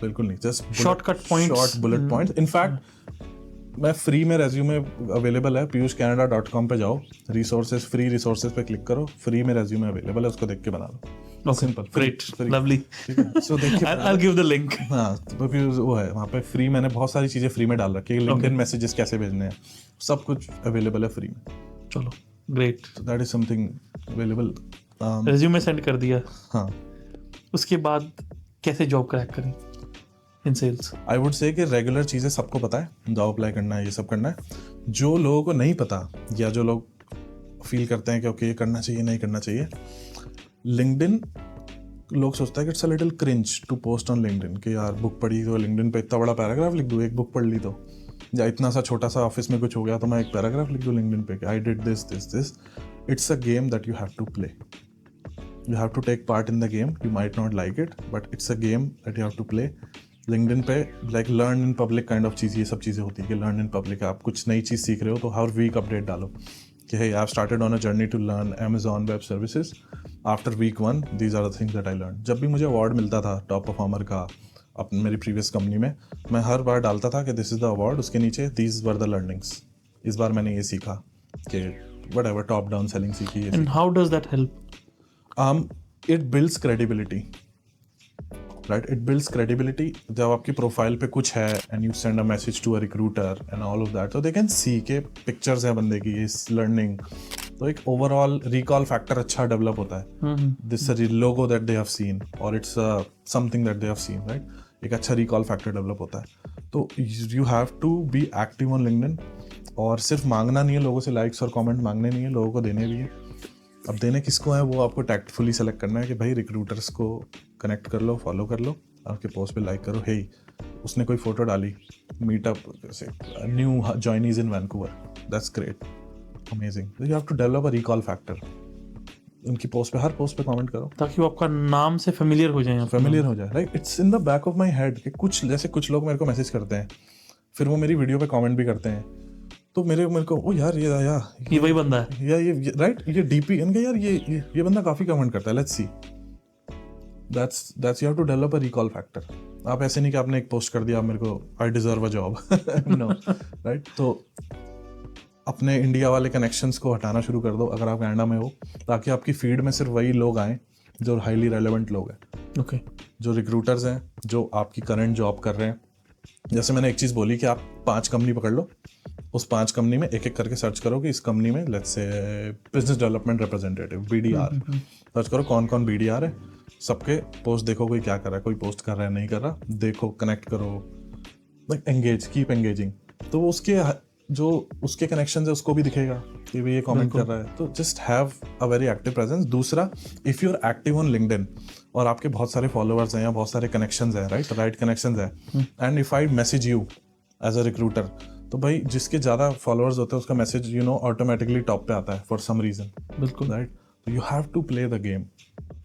बिल्कुल नहीं, just Shortcut points. Short bullet points. In fact मैं फ्री में रेज्यूमे अवेलेबल है, piyushcanada.com पे जाओ, रिसोर्सेज, फ्री रिसोर्सेज पे क्लिक करो, फ्री में रेज्यूमे अवेलेबल है, उसको देख के बना लो। Simple, great, lovely. सो देख के I'll give the link. हाँ, तो फिर वो है वहाँ पे फ्री, मैंने बहुत सारी चीजें फ्री में डाल रखी है, लिंक्डइन मैसेजेस कैसे भेजने हैं, सब कुछ अवेलेबल है फ्री में। चलो great, that is something available. Resume send कर दिया, हाँ, उसके बाद कैसे जॉब क्रैक करें इन सेल्स? आई वुड से कि रेगुलर चीज़ें सबको पता है, जॉब अप्लाई करना है, ये सब करना है। जो लोगों को नहीं पता या जो लोग फील करते हैं कि ओके ये करना चाहिए नहीं करना चाहिए, लिंक्डइन, लोग सोचता है कि it's a little cringe to post on LinkedIn कि यार बुक पढ़ी तो लिंक्डइन पे इतना बड़ा पैराग्राफ लिख दूँ, एक बुक पढ़ ली तो, या इतना सा छोटा सा ऑफिस में कुछ हो गया तो मैं एक पैराग्राफ लिख दूँ लिंक्डइन पे कि I did this this this. It's a game that you have to play, you have to take part in the game, you might not like it but it's a game that you have to play। LinkedIn पे like learn in public kind of चीज़, ये सब चीज़ें होती है कि learn in public, आप कुछ नई चीज़ सीख रहे हो तो हर वीक अपडेट डालो कि hey I've started on a journey to learn Amazon Web Services, after week 1 these are the things that I learned। जब भी मुझे अवार्ड मिलता था टॉप परफॉर्मर का अपनी मेरी प्रीवियस कंपनी में, मैं हर बार डालता था कि दिस इज़ द अवार्ड, उसके नीचे these were the learnings। इस बार मैंने ये सीखा कि whatever टॉप डाउन सेलिंग सीखी है। And how does that help? It builds credibility, right? It builds credibility। जब आपकी प्रोफाइल पे कुछ है and you send a message to a recruiter and all of that, so they can see के pictures हैं बंदे की, इस लर्निंग, तो एक ओवरऑल रिकॉल फैक्टर अच्छा डेवलप होता है। This logo that they have seen और it's something that they have seen, right, एक अच्छा रिकॉल फैक्टर डेवलप होता है। तो you have to be active on LinkedIn, और सिर्फ मांगना नहीं है लोगों से, लाइक्स और कमेंट मांगने नहीं है, लोगों को देने भी है। अब देने किसको है वो आपको टैक्टफुली सेलेक्ट करना है कि भाई रिक्रूटर्स को कनेक्ट कर लो, फॉलो कर लो, आपके पोस्ट पे लाइक करो, हे उसने कोई फोटो डाली मीटअप जैसे new joinees in Vancouver, that's great, amazing. You have to develop a recall factor, उनकी पोस्ट पे, हर पोस्ट पे कमेंट करो ताकि वो आपका नाम से फेमिलियर हो जाए, हो जाए, right. It's in the back of my head कि कुछ जैसे कुछ लोग मेरे को मैसेज करते हैं, फिर वो मेरी वीडियो पे कमेंट भी करते हैं, तो मेरे को ओ यार ये वही बंदा है, या ये राइट, ये डीपी इनका यार ये बंदा काफी कमेंट करता है, let's see. That's you have to develop a recall factor. आप ऐसे नहीं कि आपने एक पोस्ट कर दिया, आप मेरे को I deserve a job, no, right. तो अपने इंडिया वाले कनेक्शंस को हटाना शुरू कर दो अगर आप कनाडा में हो, ताकि आपकी फीड में सिर्फ वही लोग आए जो हाईली रेलेवेंट लोग हैं, ओके, जो रिक्रूटर्स हैं, जो आपकी करंट जॉब कर रहे हैं। जैसे मैंने एक चीज़ बोली कि आप 5 कंपनी पकड़ लो, उस 5 कंपनी में एक एक करके सर्च करो कि इस कंपनी में let's say business development representative BDR search करो, कौन कौन BDR है, सबके पोस्ट देखो, कोई क्या कर रहा है, कोई पोस्ट कर रहा है नहीं कर रहा, देखो, कनेक्ट करो, लाइक एंगेज, कीप एंगेजिंग। तो उसके जो उसके कनेक्शन है उसको भी दिखेगा कि भी ये कमेंट कर रहा है, तो just have a very active presence. दूसरा, if you are active on LinkedIn और आपके बहुत सारे फॉलोअर्स हैं या बहुत सारे कनेक्शंस हैं, राइट कनेक्शंस हैं, and if I message you as a recruiter, तो भाई जिसके ज़्यादा फॉलोअर्स होते हैं उसका मैसेज ऑटोमेटिकली टॉप पे आता है फॉर सम रीजन, बिल्कुल, राइट। तो you have to play the game.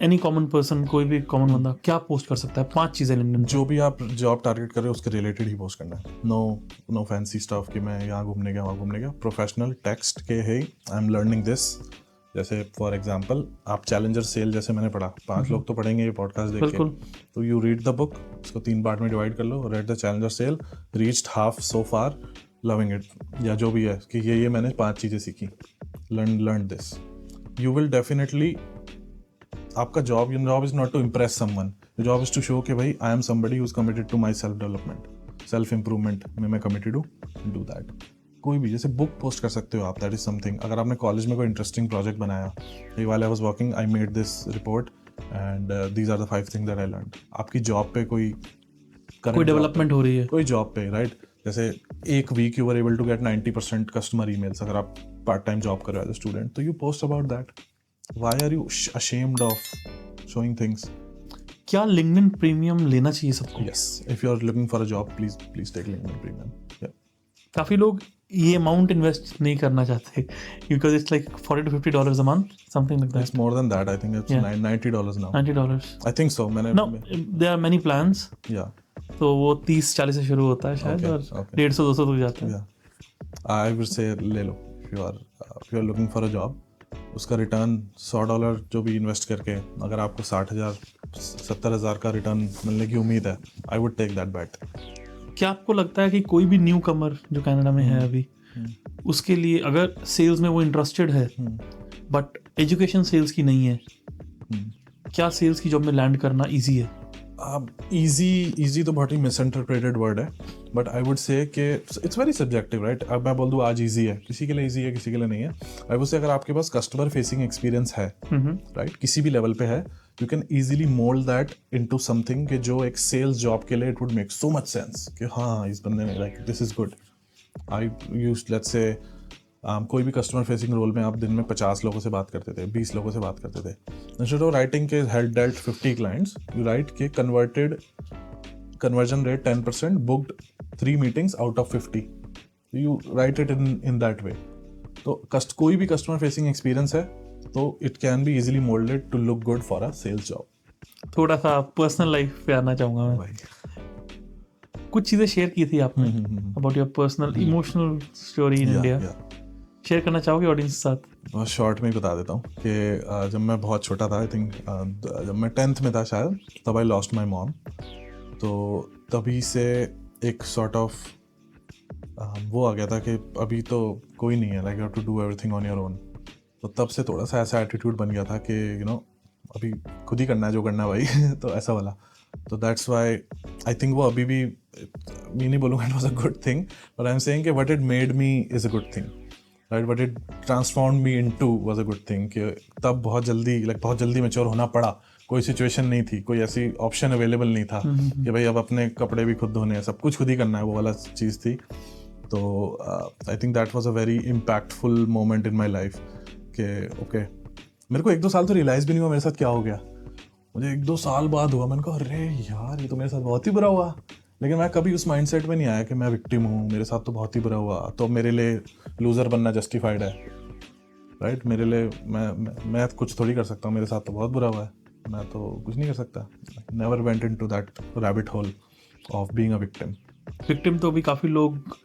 Any common person, कोई भी कॉमन बंदा क्या पोस्ट कर सकता है? 5 चीजें लिंक्डइन, जो भी आप जॉब टारगेट कर रहे हो उसके रिलेटेड ही पोस्ट करना है। नो फैंसी स्टफ कि मैं यहाँ घूमने गया वहाँ घूमने गया। प्रोफेशनल टेक्स्ट के, हे आई एम लर्निंग दिस, जैसे फॉर एग्जांपल आप चैलेंजर सेल जैसे मैंने पढ़ा, 5 लोग तो पढ़ेंगे ये पॉडकास्ट देख के, तो यू रीड द बुक, इसको 3 पार्ट में डिवाइड कर लो, read the challenger sale, reached half so far, loving it, या जो भी है कि ये मैंने 5 चीज़ें सीखी, learn this, you will definitely, आपका job, your job is not to impress someone, your job is to show कि भाई I am somebody who is committed to my self development, self improvement में मैं कमिटेड हूँ, do that. कोई भी जैसे book post कर सकते हो आप, दैट इज समथिंग। अगर आपने कॉलेज में कोई इंटरेस्टिंग प्रोजेक्ट बनाया, while I was working I made this report and these are the 5 things that I learned. आपकी जॉब पे कोई डेवलपमेंट हो रही है, कोई जॉब पे, राइट, जैसे एक week you were able to get 90% customer emails, अगर आप पार्ट टाइम जॉब कर रहे हो एज अ स्टूडेंट, तो you post about that. Why are you ashamed of showing things? क्या लिंक्डइन प्रीमियम लेना चाहिए सबको? Yes, if you are looking for a job, please take LinkedIn premium. काफी लोग ये अमाउंट इन्वेस्ट नहीं करना चाहते because it's like $40 to $50 a month, something like that. It's more than that. I think it's $90 now. $90. I think so. मैंने No, there are many plans. Yeah. तो वो 30-40 से शुरू होता है शायद, और 150-200 तक जाता है। Yeah. I would say ले लो if you are looking for a job. उसका रिटर्न $100 जो भी इन्वेस्ट करके, अगर आपको 60,000-70,000 का रिटर्न मिलने की उम्मीद है, I would take that bet. क्या आपको लगता है कि कोई भी न्यू कमर जो कनाडा में है अभी, उसके लिए अगर सेल्स में वो इंटरेस्टेड है बट एजुकेशन सेल्स की नहीं है, क्या सेल्स की जॉब में लैंड करना इजी है? इजी तो बहुत ही मिसइंटरप्रेटेड वर्ड है, बट आई वुड से कि इट्स वेरी सब्जेक्टिव, राइट। अब मैं बोल दूँ आज इजी है, किसी के लिए इजी है, किसी के लिए नहीं है। आई वुड से अगर आपके पास कस्टमर फेसिंग एक्सपीरियंस है, राइट, किसी भी लेवल पे है, you can easily mould that into something कि जो एक सेल्स जॉब के लिए it would make so much sense कि हाँ इस बंदे ने, like this is good. I use let's say कोई भी कस्टमर फेसिंग रोल में आप दिन में 50 लोगों से बात करते थे, 20 लोगों से बात करते थे, इंस्टेड ऑफ राइटिंग के held dealt 50 clients, you write के conversion rate 10%, booked 3 meetings out of 50, you write it in that way. तो कोई भी कस्टमर फेसिंग एक्सपीरियंस है तो it can be easily moulded to look good for a sales job. थोड़ा सा personal life पे आना चाहूँगा मैं भाई। कुछ चीज़ें शेयर की थी आपने about your personal emotional story in India, share करना चाहोगे ऑडियंस के साथ? बहुत शॉर्ट में ही बता देता हूँ कि जब मैं बहुत छोटा था, आई थिंक जब मैं 10th में था शायद, तब आई लॉस्ट माई मॉम। तो तभी से एक सॉर्ट ऑफ वो आ गया था कि अभी तो कोई नहीं है, like you have to do everything on your own. तो तब से थोड़ा सा ऐसा एटीट्यूड बन गया था कि यू नो अभी खुद ही करना है जो करना है भाई तो ऐसा वाला। तो दैट्स वाई आई थिंक वो अभी भी, मैं नहीं बोलूँगा it was a good thing, but I am saying कि what it made me is a good thing, right, what it transformed me into was a good thing. कि तब बहुत जल्दी मैच्योर होना पड़ा, कोई सिचुएशन नहीं थी, कोई ऐसी ऑप्शन अवेलेबल नहीं था कि भाई अब अपने कपड़े भी खुद धोने हैं, सब कुछ खुद ही करना है, वो वाला चीज़ थी। तो I think that was a very impactful moment in my life कि ओके, मेरे को 1-2 साल तो रियलाइज़ भी नहीं हुआ मेरे साथ क्या हो गया, मुझे 1-2 साल बाद हुआ, मैंने कहा अरे यार ये तो मेरे साथ बहुत ही बुरा हुआ। लेकिन मैं कभी उस माइंडसेट में नहीं आया कि मैं विक्टिम हूँ, मेरे साथ तो बहुत ही बुरा हुआ, तो मेरे लिए लूज़र बनना जस्टिफाइड है, राइट। मेरे लिए मैं कुछ थोड़ी कर सकता हूँ, मेरे साथ तो बहुत बुरा हुआ है, मैं तो कुछ नहीं कर सकता। Never went into that rabbit hole of being a victim. तो अभी काफ़ी लोग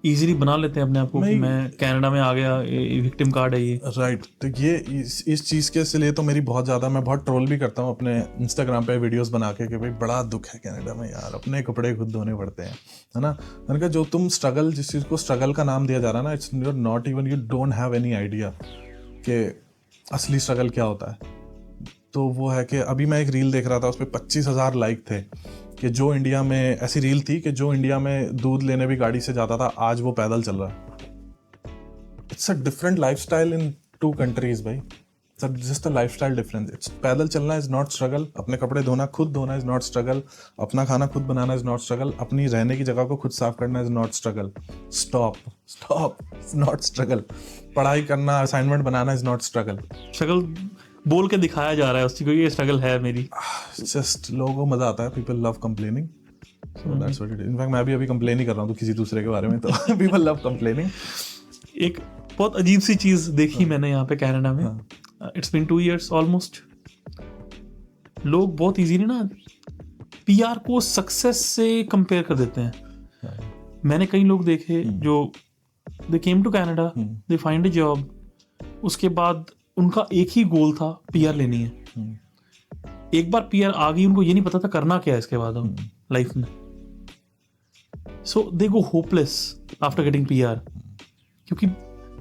इजीली बना लेते हैं अपने आप को कि मैं कनाडा में आ गया, विक्टिम कार्ड है ये, राइट। तो ये इस चीज़ के लिए तो मैं बहुत ट्रोल भी करता हूँ अपने इंस्टाग्राम पे वीडियोस बना के कि भाई बड़ा दुख है कनाडा में यार, अपने कपड़े खुद धोने पड़ते हैं, है ना। मैंने कहा जो तुम स्ट्रगल, जिस चीज़ को स्ट्रगल का नाम दिया जा रहा है ना, it's not even, you don't have any idea कि असली स्ट्रगल क्या होता है। तो वो है कि अभी मैं एक रील देख रहा था, उस पर 25,000 लाइक थे कि जो इंडिया में, ऐसी रील थी कि जो इंडिया में दूध लेने भी गाड़ी से जाता था, आज वो पैदल चल रहा है। It's a different lifestyle in 2 countries भाई, just a lifestyle difference. It's पैदल चलना इज नॉट स्ट्रगल, अपने कपड़े धोना खुद धोना इज नॉट स्ट्रगल, अपना खाना खुद बनाना इज नॉट स्ट्रगल, अपनी रहने की जगह को खुद साफ करना is not struggle. Stop, it's not struggle. पढ़ाई करना, assignment banana is not struggle. बोल के दिखाया जा रहा है उसकी, ये स्ट्रगल है मेरी। जस्ट लोगों को मजा आता है, people love complaining, so that's what it is. In fact मैं भी अभी कंप्लेन ही कर रहा हूँ तो किसी दूसरे के बारे में, तो पीपल लव कंप्लेनिंग। एक बहुत अजीब सी चीज देखी मैंने यहाँ पे कनाडा में, इट्स बीन 2 years ऑलमोस्ट। लोग बहुत इजीली ना पीआर को सक्सेस से कंपेयर कर देते हैं। मैंने कई लोग देखे जो they came to Canada, they find a job, उसके बाद उनका एक ही गोल था, पीआर लेनी है। एक बार पीआर आ गई, उनको ये नहीं पता था करना क्या है इसके बाद अब लाइफ में। सो दे गो होपलेस आफ्टर गेटिंग पीआर, क्योंकि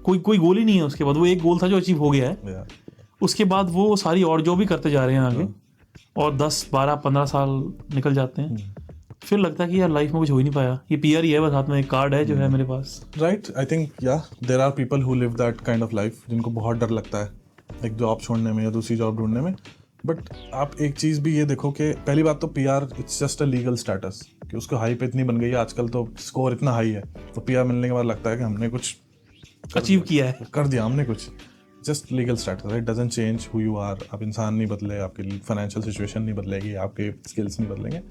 कोई गोल ही नहीं है उसके बाद। वो एक गोल था जो अचीव हो गया है, उसके बाद वो सारी और जो भी करते जा रहे हैं आगे, और 10 12 15 साल निकल जाते हैं, फिर लगता है कि यार लाइफ में कुछ हो ही नहीं पाया। ये पीआर ही है बस, हाथ में एक कार्ड है जो है मेरे पास। Right, I think there are people who live that kind of life, जिनको बहुत डर लगता है एक जॉब छोड़ने में या दूसरी जॉब ढूंढने में। बट आप एक चीज़ भी ये देखो कि पहली बात तो PR it's just a legal status, कि उसको हाइप इतनी बन गई है आजकल, तो स्कोर इतना हाई है, तो पीआर मिलने के बाद लगता है कि हमने कुछ अचीव किया है, कर दिया हमने कुछ। Just legal status, it doesn't change who you are. आप इंसान नहीं बदले, आपकी फाइनेंशियल सिचुएशन नहीं बदलेगी, आपके स्किल्स नहीं बदलेंगे।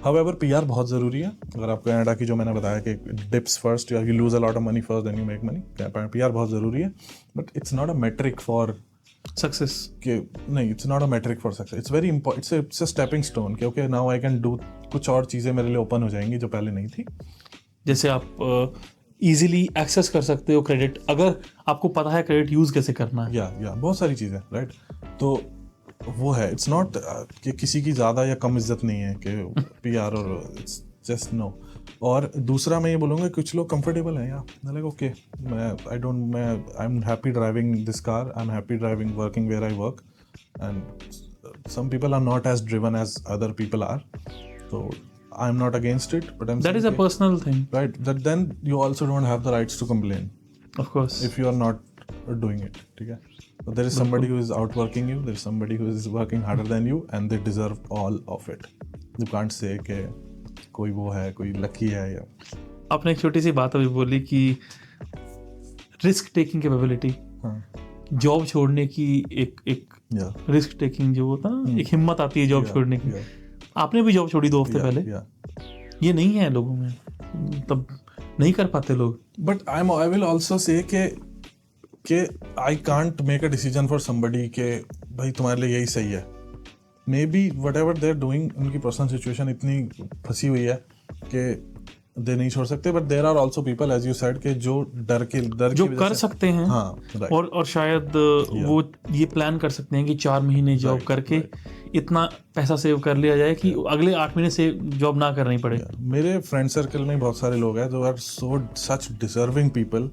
हाउएवर पीआर बहुत ज़रूरी है। अगर आप कनाडा की, जो मैंने बताया कि dips first, you lose a lot of money first then you make money, PR बहुत ज़रूरी है। But it's not a metric for success के, नहीं, it's not a metric for success. It's very important, it's a stepping stone कि okay now I can do, कुछ और चीज़ें मेरे लिए ओपन हो जाएंगी जो पहले नहीं थी। जैसे आप इजीली एक्सेस कर सकते हो क्रेडिट, अगर आपको पता है क्रेडिट यूज कैसे करना है। या बहुत सारी चीज़ें, राइट। तो वो है, इट्स नॉट कि किसी की ज़्यादा या कम इज्जत नहीं है कि पीआर, और इट्स जस्ट नो। और दूसरा मैं ये बोलूँगा, कुछ लोग कंफर्टेबल हैं यार, लाइक ओके मैं I am happy driving this car, I am happy driving working where I work, and some people are not as driven as other people are, तो I am not against it, but I'm That is a saying personal thing, right, that then you also don't have the rights to complain of course, if you are not doing it, ठीक है। So there is somebody who is outworking you, there is somebody who is working harder than you, and they deserve all of it. You can't say कि कोई वो है, कोई lucky है या। आपने एक छोटी सी बात अभी बोली कि रिस्क टेकिंग कैपेबिलिटी, जॉब छोड़ने की एक रिस्क टेकिंग जो होता है ना, एक हिम्मत आती है जॉब छोड़ने की। आपने भी जॉब छोड़ी 2 हफ्ते पहले, ये नहीं है लोगों में, तब नहीं कर पाते लोग। But I will also say कि I can't make a decision for somebody के भाई तुम्हारे लिए यही सही है। Maybe whatever they are doing, उनकी पर्सनल सिचुएशन इतनी फंसी हुई है कि दे नहीं छोड़ सकते। But there are also people as you said के जो डर जो कर सकते हैं, हाँ, right. और शायद वो ये प्लान कर सकते हैं कि 4 महीने जॉब करके इतना पैसा सेव कर लिया जाए कि अगले 8 महीने से जॉब ना करनी पड़े। मेरे फ्रेंड सर्कल में बहुत सारे लोग हैं जो are such deserving people,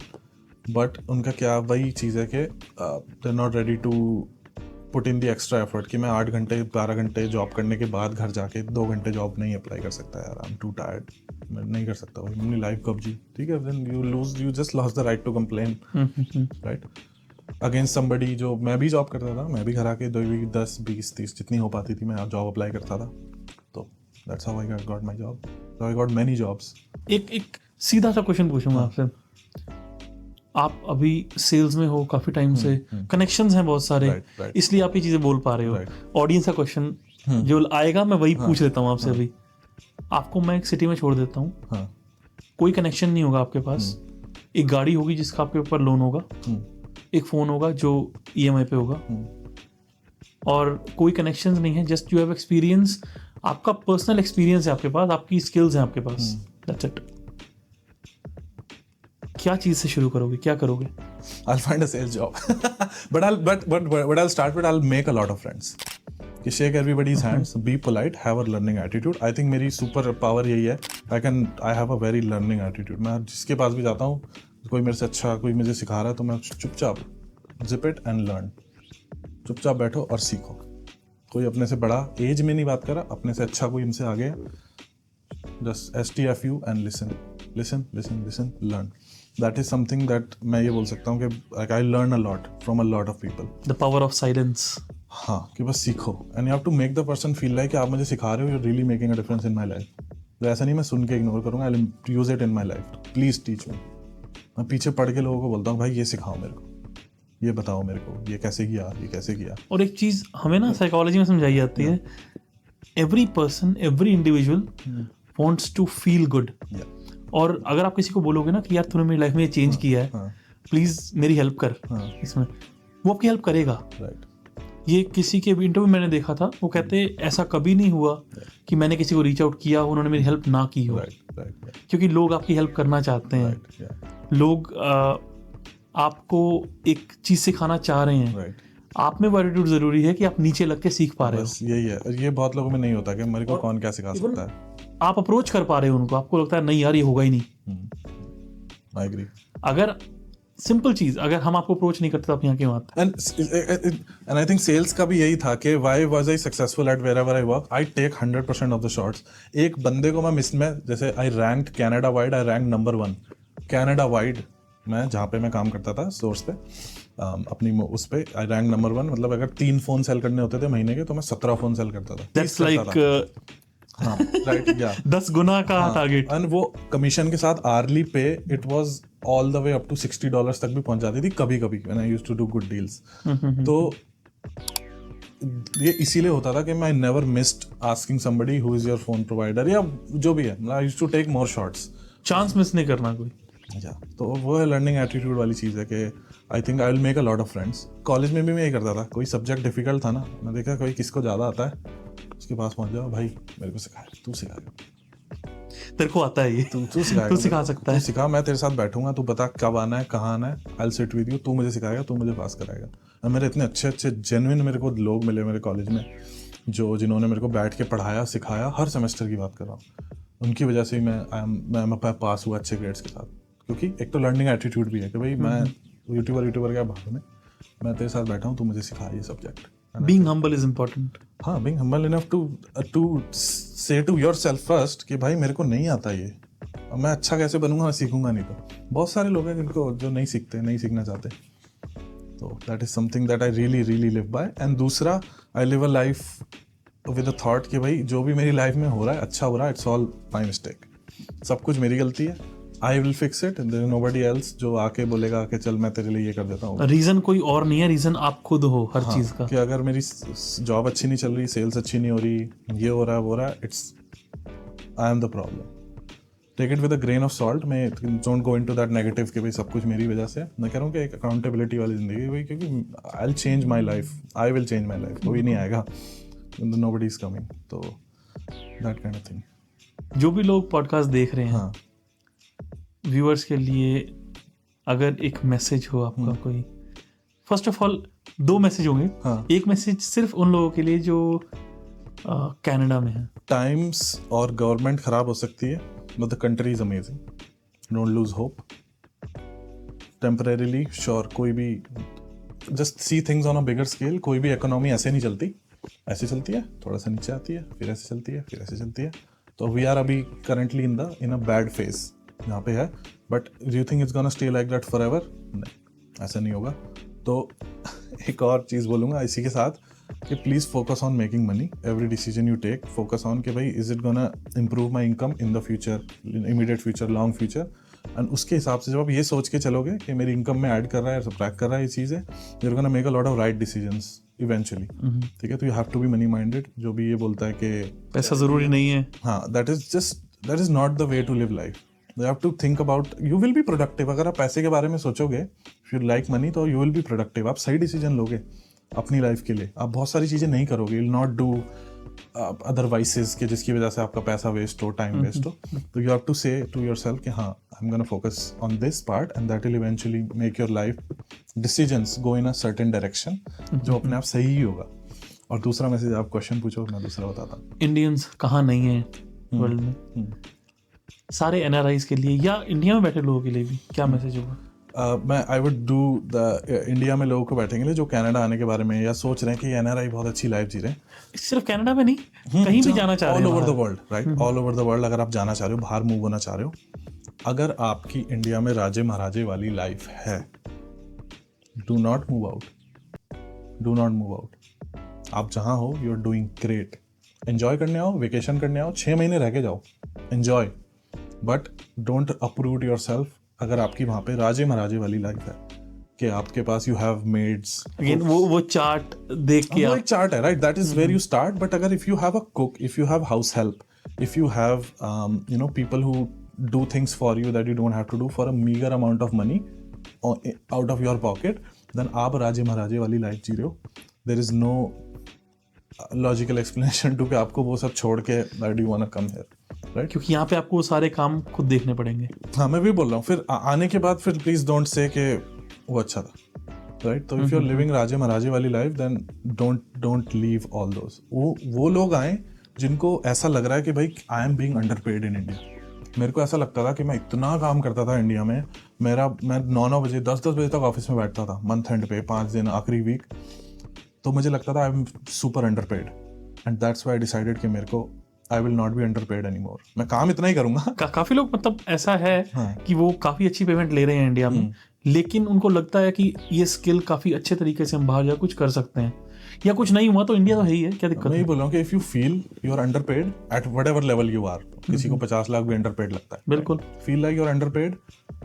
but उनका क्या वही चीज़ है कि they are not ready to put in the extra effort कि मैं 8 घंटे 12 घंटे जॉब करने के बाद घर जाके 2 घंटे जॉब नहीं अप्लाई कर सकता यार, आई एम टू टायर्ड, मैं नहीं कर सकता भाई, अपनी लाइफ कब जी, ठीक है। Then you just lost the right to complain, right, against somebody. जो मैं भी जॉब करता था, मैं भी घर आके 10 20 30 जितनी हो पाती थी मैं जॉब अप्लाई करता था, तो that's how I got my job, so I got many jobs. एक सीधा सा क्वेश्चन पूछूंगा आपसे, आप अभी सेल्स में हो काफी टाइम से, कनेक्शंस हैं बहुत सारे, right. इसलिए आप ये चीजें बोल पा रहे हो। ऑडियंस का क्वेश्चन जो आएगा मैं वही पूछ लेता हूँ आपसे। अभी आपको मैं एक सिटी में छोड़ देता हूँ, कोई कनेक्शन नहीं होगा आपके पास, एक गाड़ी होगी जिसका आपके ऊपर लोन होगा, एक फोन होगा जो EMI पे होगा, और कोई कनेक्शंस नहीं है, जस्ट यू हैव एक्सपीरियंस, आपका पर्सनल एक्सपीरियंस है आपके पास, आपकी स्किल्स हैं आपके पास, दैट्स इट। क्या चीज से शुरू करोगे, क्या करोगे? I'll find a sales job, but I'll start with I'll make a lot of friends. कि shake everybody's hands, be polite, have a learning attitude. I think मेरी सुपर पावर यही है, I have a very learning attitude. मैं जिसके पास भी जाता हूँ, कोई मेरे से अच्छा, कोई मुझे सिखा रहा है, तो मैं चुपचाप zip it and learn, चुपचाप बैठो और सीखो। कोई अपने से बड़ा एज में नहीं बात कर रहा, अपने से अच्छा कोई हमसे आगे, just STFU and listen, learn. That is something that मैं ये बोल सकता हूँ कि like I learn a lot from a lot of people. The power of silence. हाँ, कि बस सीखो, and you have to make the person feel like कि आप मुझे सिखा रहे हो, you're really making a difference in my life. तो ऐसा नहीं मैं सुन के इग्नोर करूँगा, I'll use it in my life. Please teach me. मैं पीछे पढ़ के लोगों को बोलता हूँ भाई ये सिखाओ मेरे को, ये बताओ मेरे को, ये कैसे किया। और एक चीज़ हमें ना साइकोलॉजी में समझाई जाती है, every person, every individual wants to feel good. और अगर आप किसी को बोलोगे ना कि यार तूने मेरी लाइफ में ये चेंज किया है, प्लीज मेरी हेल्प कर इसमें, वो आपकी हेल्प करेगा। ये किसी के भी इंटरव्यू मैंने देखा था, वो कहते ऐसा कभी नहीं हुआ कि मैंने किसी को रीच आउट किया उन्होंने मेरी हेल्प ना की हो, क्योंकि लोग आपकी हेल्प करना चाहते हैं। लोग आपको एक चीज सिखाना चाह रहे हैं, राइट, आप में वो एटीट्यूड जरूरी है कि आप नीचे लग के सीख पा रहे बस यही है। ये बहुत लोगों में नहीं होता कि मेरे को कौन क्या सिखा सकता है। हो, आप अप्रोच कर पा रहे हो उनको, आपको लगता है नहीं यार ये होगा ही नहीं। I agree. अगर सिंपल चीज, अगर हम आपको अप्रोच नहीं करते तो आप यहाँ क्यों आते? एंड आई थिंक सेल्स का भी यही था कि why was I successful at wherever I work, I take 100% of the shots. एक बंदे को मैं मिस में, जैसे I rank Canada wide, I rank number 1 Canada wide. मैं जहाँ पे मैं काम करता था सोर्स पे, अपनी उस पे आई रैंक नंबर 1। मतलब अगर 3 फोन सेल करने होते थे महीने के तो मैं 17 फोन सेल करता था। दैट्स लाइक हाँ राइट, या 10 गुना का टारगेट। एंड वो कमीशन के साथ आर्ली पे it was all the way up to $60 तक भी पहुंच जाती थी कभी कभी when I used to do good deals. तो ये इसीलिए होता था कि मैं never missed asking somebody who is your phone provider या जो भी है। I used to take more shots, chance miss नहीं करना कोई। या तो वो है लर्निंग एटीट्यूड वाली चीज़ है कि I think I will make a lot of friends. College में भी मैं ये करता था, कोई सब्जेक्ट डिफिकल्ट था ना, मैं देखा कोई किसको ज़्यादा आता है उसके पास पहुंच जाओ, भाई मेरे को सिखा, तू सिखाएगा, तेरे को आता है ये, तू सिखाएगा, तू सिखा सकता है, तू सिखा, मैं तेरे साथ बैठूंगा, तू बता कब आना है, कहाँ आना है, I will sit with you, तू मुझे सिखाएगा, तू मुझे पास कराएगा। और मेरे इतने अच्छे अच्छे जेन्युइन मेरे को लोग मिले मेरे कॉलेज में जिन्होंने मेरे को बैठ के पढ़ाया सिखाया। हर सेमेस्टर की बात कर रहा हूँ, उनकी वजह से ही मैं पास हुआ अच्छे ग्रेड्स के साथ। क्योंकि एक तो लर्निंग एटीट्यूड भी है कि भाई मैं यूट्यूबर क्या बात में, मैं तेरे साथ बैठा हूँ, तू मुझे सिखा ये subject. Being humble is important. हाँ, being humble enough to say to yourself first कि भाई मेरे को नहीं आता ये, और मैं अच्छा कैसे बनूंगा, मैं सीखूंगा नहीं। तो बहुत सारे लोग हैं जिनको जो नहीं सीखते, नहीं सीखना चाहते। तो that is something that I really really live by. And दूसरा, I live a life with a thought कि भाई जो भी मेरी लाइफ में हो रहा है, अच्छा हो रहा है, इट्स ऑल माई मिस्टेक, सब कुछ मेरी गलती है, I will fix it, there is nobody else जो आके बोलेगा कि चल मैं तेरे लिए ये कर देता हूँ। रीजन कोई और नहीं है, रीजन आप खुद हो हर चीज का। कि अगर मेरी जॉब अच्छी नहीं चल रही, सेल्स अच्छी नहीं हो रही, ये हो रहा है वो रहा है, it's I am the problem. Take it with a grain of salt. मैं don't go into that negative कि भाई सब कुछ मेरी वजह से। मैं कह रहा हूँ कि एक अकाउंटेबिलिटी वाली जिंदगी भाई, क्योंकि I will change my life, I will change my life, कोई नहीं आएगा, नोबडी इज कमिंग। तो दैट काइंड ऑफ थिंग। जो भी लोग पॉडकास्ट देख रहे हैं, हाँ, व्यूअर्स के लिए अगर एक मैसेज हो आपका कोई, फर्स्ट ऑफ ऑल 2 मैसेज होंगे। हाँ। एक मैसेज सिर्फ उन लोगों के लिए जो कनाडा में है। टाइम्स और गवर्नमेंट खराब हो सकती है, but the country is amazing, don't lose hope. Temporarily sure, कोई भी just see things on a bigger scale. कोई भी इकोनॉमी ऐसे नहीं चलती, ऐसे चलती है, थोड़ा सा नीचे आती है, फिर ऐसे चलती है, फिर ऐसे चलती है। तो वी आर अभी currently in a bad phase यहाँ पे है, but do you think it's gonna stay like that for ever? नहीं, ऐसा नहीं होगा। तो एक और चीज़ बोलूँगा इसी के साथ कि please focus on making money. Every decision you take, focus on कि भाई is it gonna improve my income in the future, immediate future, long future. And उसके हिसाब से जब आप ये सोच के चलोगे कि मेरी इनकम में ऐड कर रहा है, सब्ट्रैक्ट कर रहा है ये चीज़ें, you are gonna make a lot of right decisions eventually. ठीक है, तो you have to be money minded. जो भी ये बोलता है कि पैसा जरूरी नहीं है, हाँ, that is not the way to live life. You have to think about, you will be productive। अगर आप पैसे के बारे में सोचोगे, if you like money, तो you will be productive। आप सही डिसीजन लोगे अपनी लाइफ के लिए। आप बहुत सारी चीज़ें नहीं करोगे, you will not do other vices के जिसकी वजह से आपका पैसा वेस्ट हो, टाइम वेस्ट हो। तो you have to say to yourself कि हाँ, I'm gonna focus on this part and that will eventually make your life decisions go in a certain direction जो अपने आप सही ही होगा। और दूसरा मैसेज, आप क्वेश्चन पूछो, मैं दूसरा बताता हूँ। इंडियंस कहाँ नहीं है वर्ल्ड में, सारे एनआरआईज के लिए या इंडिया में बैठे लोगों के लिए भी क्या मैसेज होगा? मैं I would do the India में लोगों को बैठेंगे लिए जो कनाडा आने के बारे में या सोच रहे हैं कि एनआरआई बहुत अच्छी लाइफ जी रहे हैं। सिर्फ कनाडा में नहीं, कहीं भी जाना चाह रहे हैं, हैं, all over the world, right, all over the world. अगर आप जाना चाह रहे हो, बाहर मूव होना चाह रहे हो, अगर आपकी इंडिया में राजे महाराजे वाली लाइफ है, do not move out, do not move out. आप जहाँ हो, you are doing great. Enjoy करने आओ, वेकेशन करने आओ, 6 महीने रह के जाओ, enjoy, but don't uproot your self. अगर आपकी वहाँ पे राजे महाराजे वाली लाइफ है कि आपके पास यू हैव मेड्स, अगेन वो चार्ट देख के वो एक चार्ट है, right, that is where you start. But अगर if you have a cook, if you have house help, if you have you know people who do things for you that you don't have to do for a meagre amount of money out of your pocket, then आप राजे महाराजे वाली life जी रहे हो। There is no logical explanation to कि आपको वो सब छोड़ के that you want to come here, right? क्योंकि यहाँ पे आपको सारे काम खुद देखने पड़ेंगे। हाँ, मैं भी बोल रहा हूँ। फिर आने के बाद फिर प्लीज डोंट से कि वो अच्छा था, राइट? तो इफ यू आर लिविंग राजे महाराजे वाली life then don't leave all those. वो लोग आए जिनको ऐसा लग रहा है कि भाई I am being underpaid in India. मेरे को ऐसा लगता था कि मैं इतना काम करता था इंडिया में, मैं 9 बजे 10 बजे तक ऑफिस में बैठता था, मंथ एंड पे 5 दिन आखिरी वीक, तो मुझे लगता था I am super underpaid, and that's why I decided कि मेरे को I will not be underpaid anymore, मैं काम इतना ही करूंगा। काफी लोग मतलब ऐसा है हाँ। कि वो काफी अच्छी पेमेंट ले रहे हैं इंडिया में, लेकिन उनको लगता है कि ये स्किल काफी अच्छे तरीके से हम बाहर जा कुछ कर सकते हैं, या कुछ नहीं हुआ तो इंडिया तो है ही है, क्या दिक्कत मैं है? ये बोल रहा हूँ कि if you feel you are underpaid at whatever level you are, किसी को 50 लाख भी अंडरपेड लगता है, बिल्कुल। Feel like you are underpaid,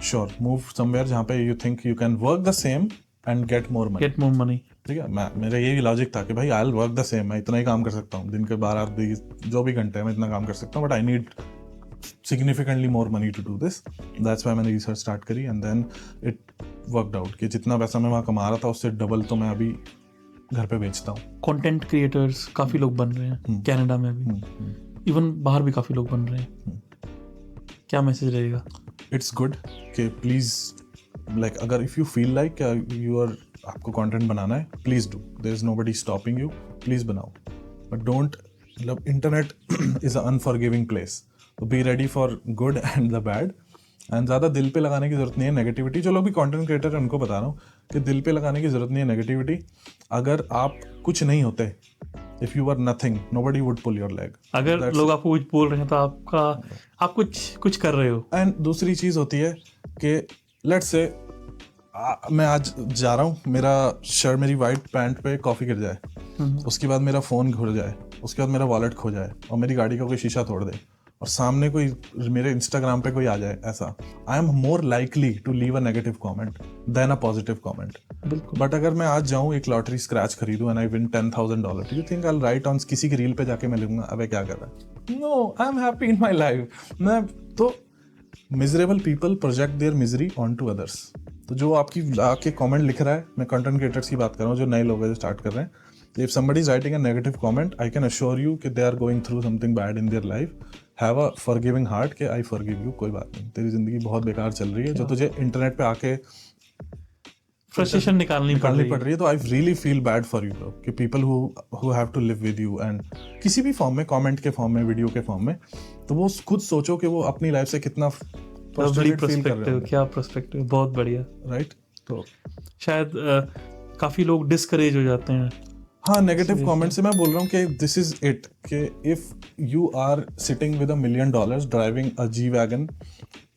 sure move somewhere जहाँ पे you think you can work the same and get more money. ठीक है, मेरा यही लॉजिक था कि भाई I will work the same, मैं इतना ही काम कर सकता हूँ, दिन के 12-20 जो भी घंटे मैं इतना काम कर सकता हूँ, but I need significantly more money to do this. That's why मैंने रिसर्च स्टार्ट करी and then it worked out कि जितना पैसा मैं वहाँ कमा रहा था उससे डबल तो मैं अभी घर पे बेचता हूँ। कंटेंट क्रिएटर्स काफी लोग बन रहे हैं कनाडा में भी, इवन बाहर भी काफी लोग बन रहे हैं। क्या मैसेज रहेगा? इट्स गुड कि प्लीज लाइक अगर if you feel like you are आपको कंटेंट बनाना है, please do, there is nobody stopping you, please बनाओ, बट डोंट, मतलब internet is a unforgiving place, तो be ready for good and the bad, and ज़्यादा दिल पे लगाने की जरूरत नहीं है नेगेटिविटी। जो लोग भी कंटेंट क्रिएटर है उनको बता रहा हूँ कि दिल पे लगाने की जरूरत नहीं है नेगेटिविटी। अगर आप कुछ नहीं होते, if you are nothing, nobody would pull your leg. अगर लोग आपको कुछ बोल रहे हैं तो आप कुछ कर रहे हो। एंड दूसरी चीज़ होती है कि लेट्स से मैं आज जा रहा हूँ, मेरी वाइट पैंट पे कॉफ़ी गिर जाए, उसके बाद मेरा फ़ोन घुर जाए, उसके बाद मेरा वॉलेट खो जाए और मेरी गाड़ी का कोई शीशा तोड़ दे और सामने कोई मेरे इंस्टाग्राम पे कोई आ जाए, ऐसा I am more likely to leave a negative comment than a positive comment. But अगर मैं आज जाऊँ एक लॉटरी स्क्रैच खरीदूं and I win $10,000, do you think I will write on किसी की रील पे जाके मैं लिखूंगा अबे क्या कर रहा है? No, I am happy in my life. मैं तो miserable people project their misery onto others. तो जो आपकी आके कमेंट लिख रहा है, मैं कंटेंट क्रिएटर्स की बात कर रहा हूँ जो नए लोग हैं जो स्टार्ट कर रहे हैं, if somebody is writing a negative comment, I can assure you कि they are going through something bad in their life. Have a forgiving heart कि I forgive you, कोई बात नहीं, तेरी जिंदगी बहुत बेकार चल रही है, जो तुझे इंटरनेट पे आके फ्रस्ट्रेशन निकालनी पड़ रही है, तो I really feel bad for you bro, कि people who have to live with you and किसी भी फॉर्म में, कमेंट के फॉर्म में, वीडियो के फॉर्म में, तो वो खुद सोचो कि वो अपनी लाइफ से कितना फ्रस्ट्रेटेड फील कर रहे हैं। क्या पर्सपेक्टिव, बहुत बढ़िया, राइट? तो शायद काफी लोग डिस्करेज हो जाते हैं। हाँ, नेगेटिव कमेंट से मैं बोल रहा हूँ कि दिस इज इट, कि if you are sitting with $1 million driving a G wagon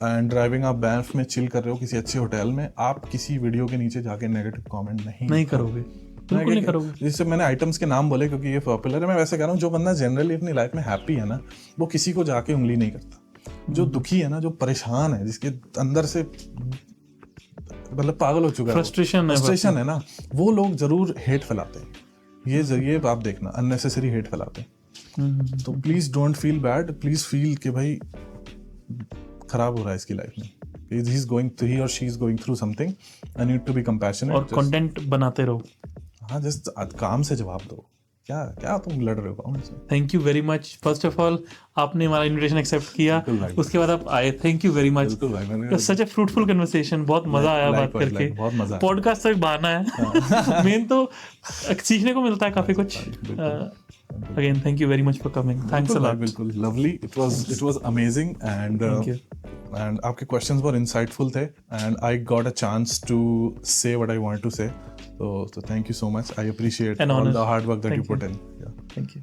and driving आप बैंफ में चिल कर रहे हो किसी अच्छे होटल में, आप किसी वीडियो के नीचे जाके नेगेटिव कमेंट नहीं करोगे, बिल्कुल नहीं करोगे। जिससे मैंने आइटम्स के नाम बोले क्योंकि ये पॉपुलर है, मैं वैसे कह रहा हूँ जो बंदा जनरली अपनी लाइफ में हैप्पी है ना, वो किसी को जाके उंगली नहीं करता। जो दुखी है ना, जो परेशान है, जिसके अंदर से मतलब पागल हो चुका है, फ्रस्ट्रेशन है ना, वो लोग जरूर हेट फैलाते हैं। ये जरिए आप देखना अननेसेसरी हेट फैलाते हैं। तो please don't feel bad, please feel कि भाई खराब हो रहा है इसकी लाइफ में, he or she is going through something. I need to be compassionate और कंटेंट बनाते रहो। हाँ, जस्ट काम से जवाब दो, क्या तुम लड़ रहे हो कमेंट से। Thank you very much, first of all आपने हमारा इन्विटेशन एक्सेप्ट किया, उसके बाद आप आए, thank you very much. Such A fruitful conversation, बहुत मजा आया बात करके, बहुत मजा। पॉडकास्ट तो एक बहाना है, मेन तो सीखने को मिलता है काफी कुछ। Again thank you very much for coming, thanks a lot. बिल्कुल lovely, it was amazing and आपके क्वेश्चंस बहुत इंसाइटफुल थे and I got a chance to say what I want to say, so thank you so much, I appreciate all the hard work that you put in. Yeah, thank you.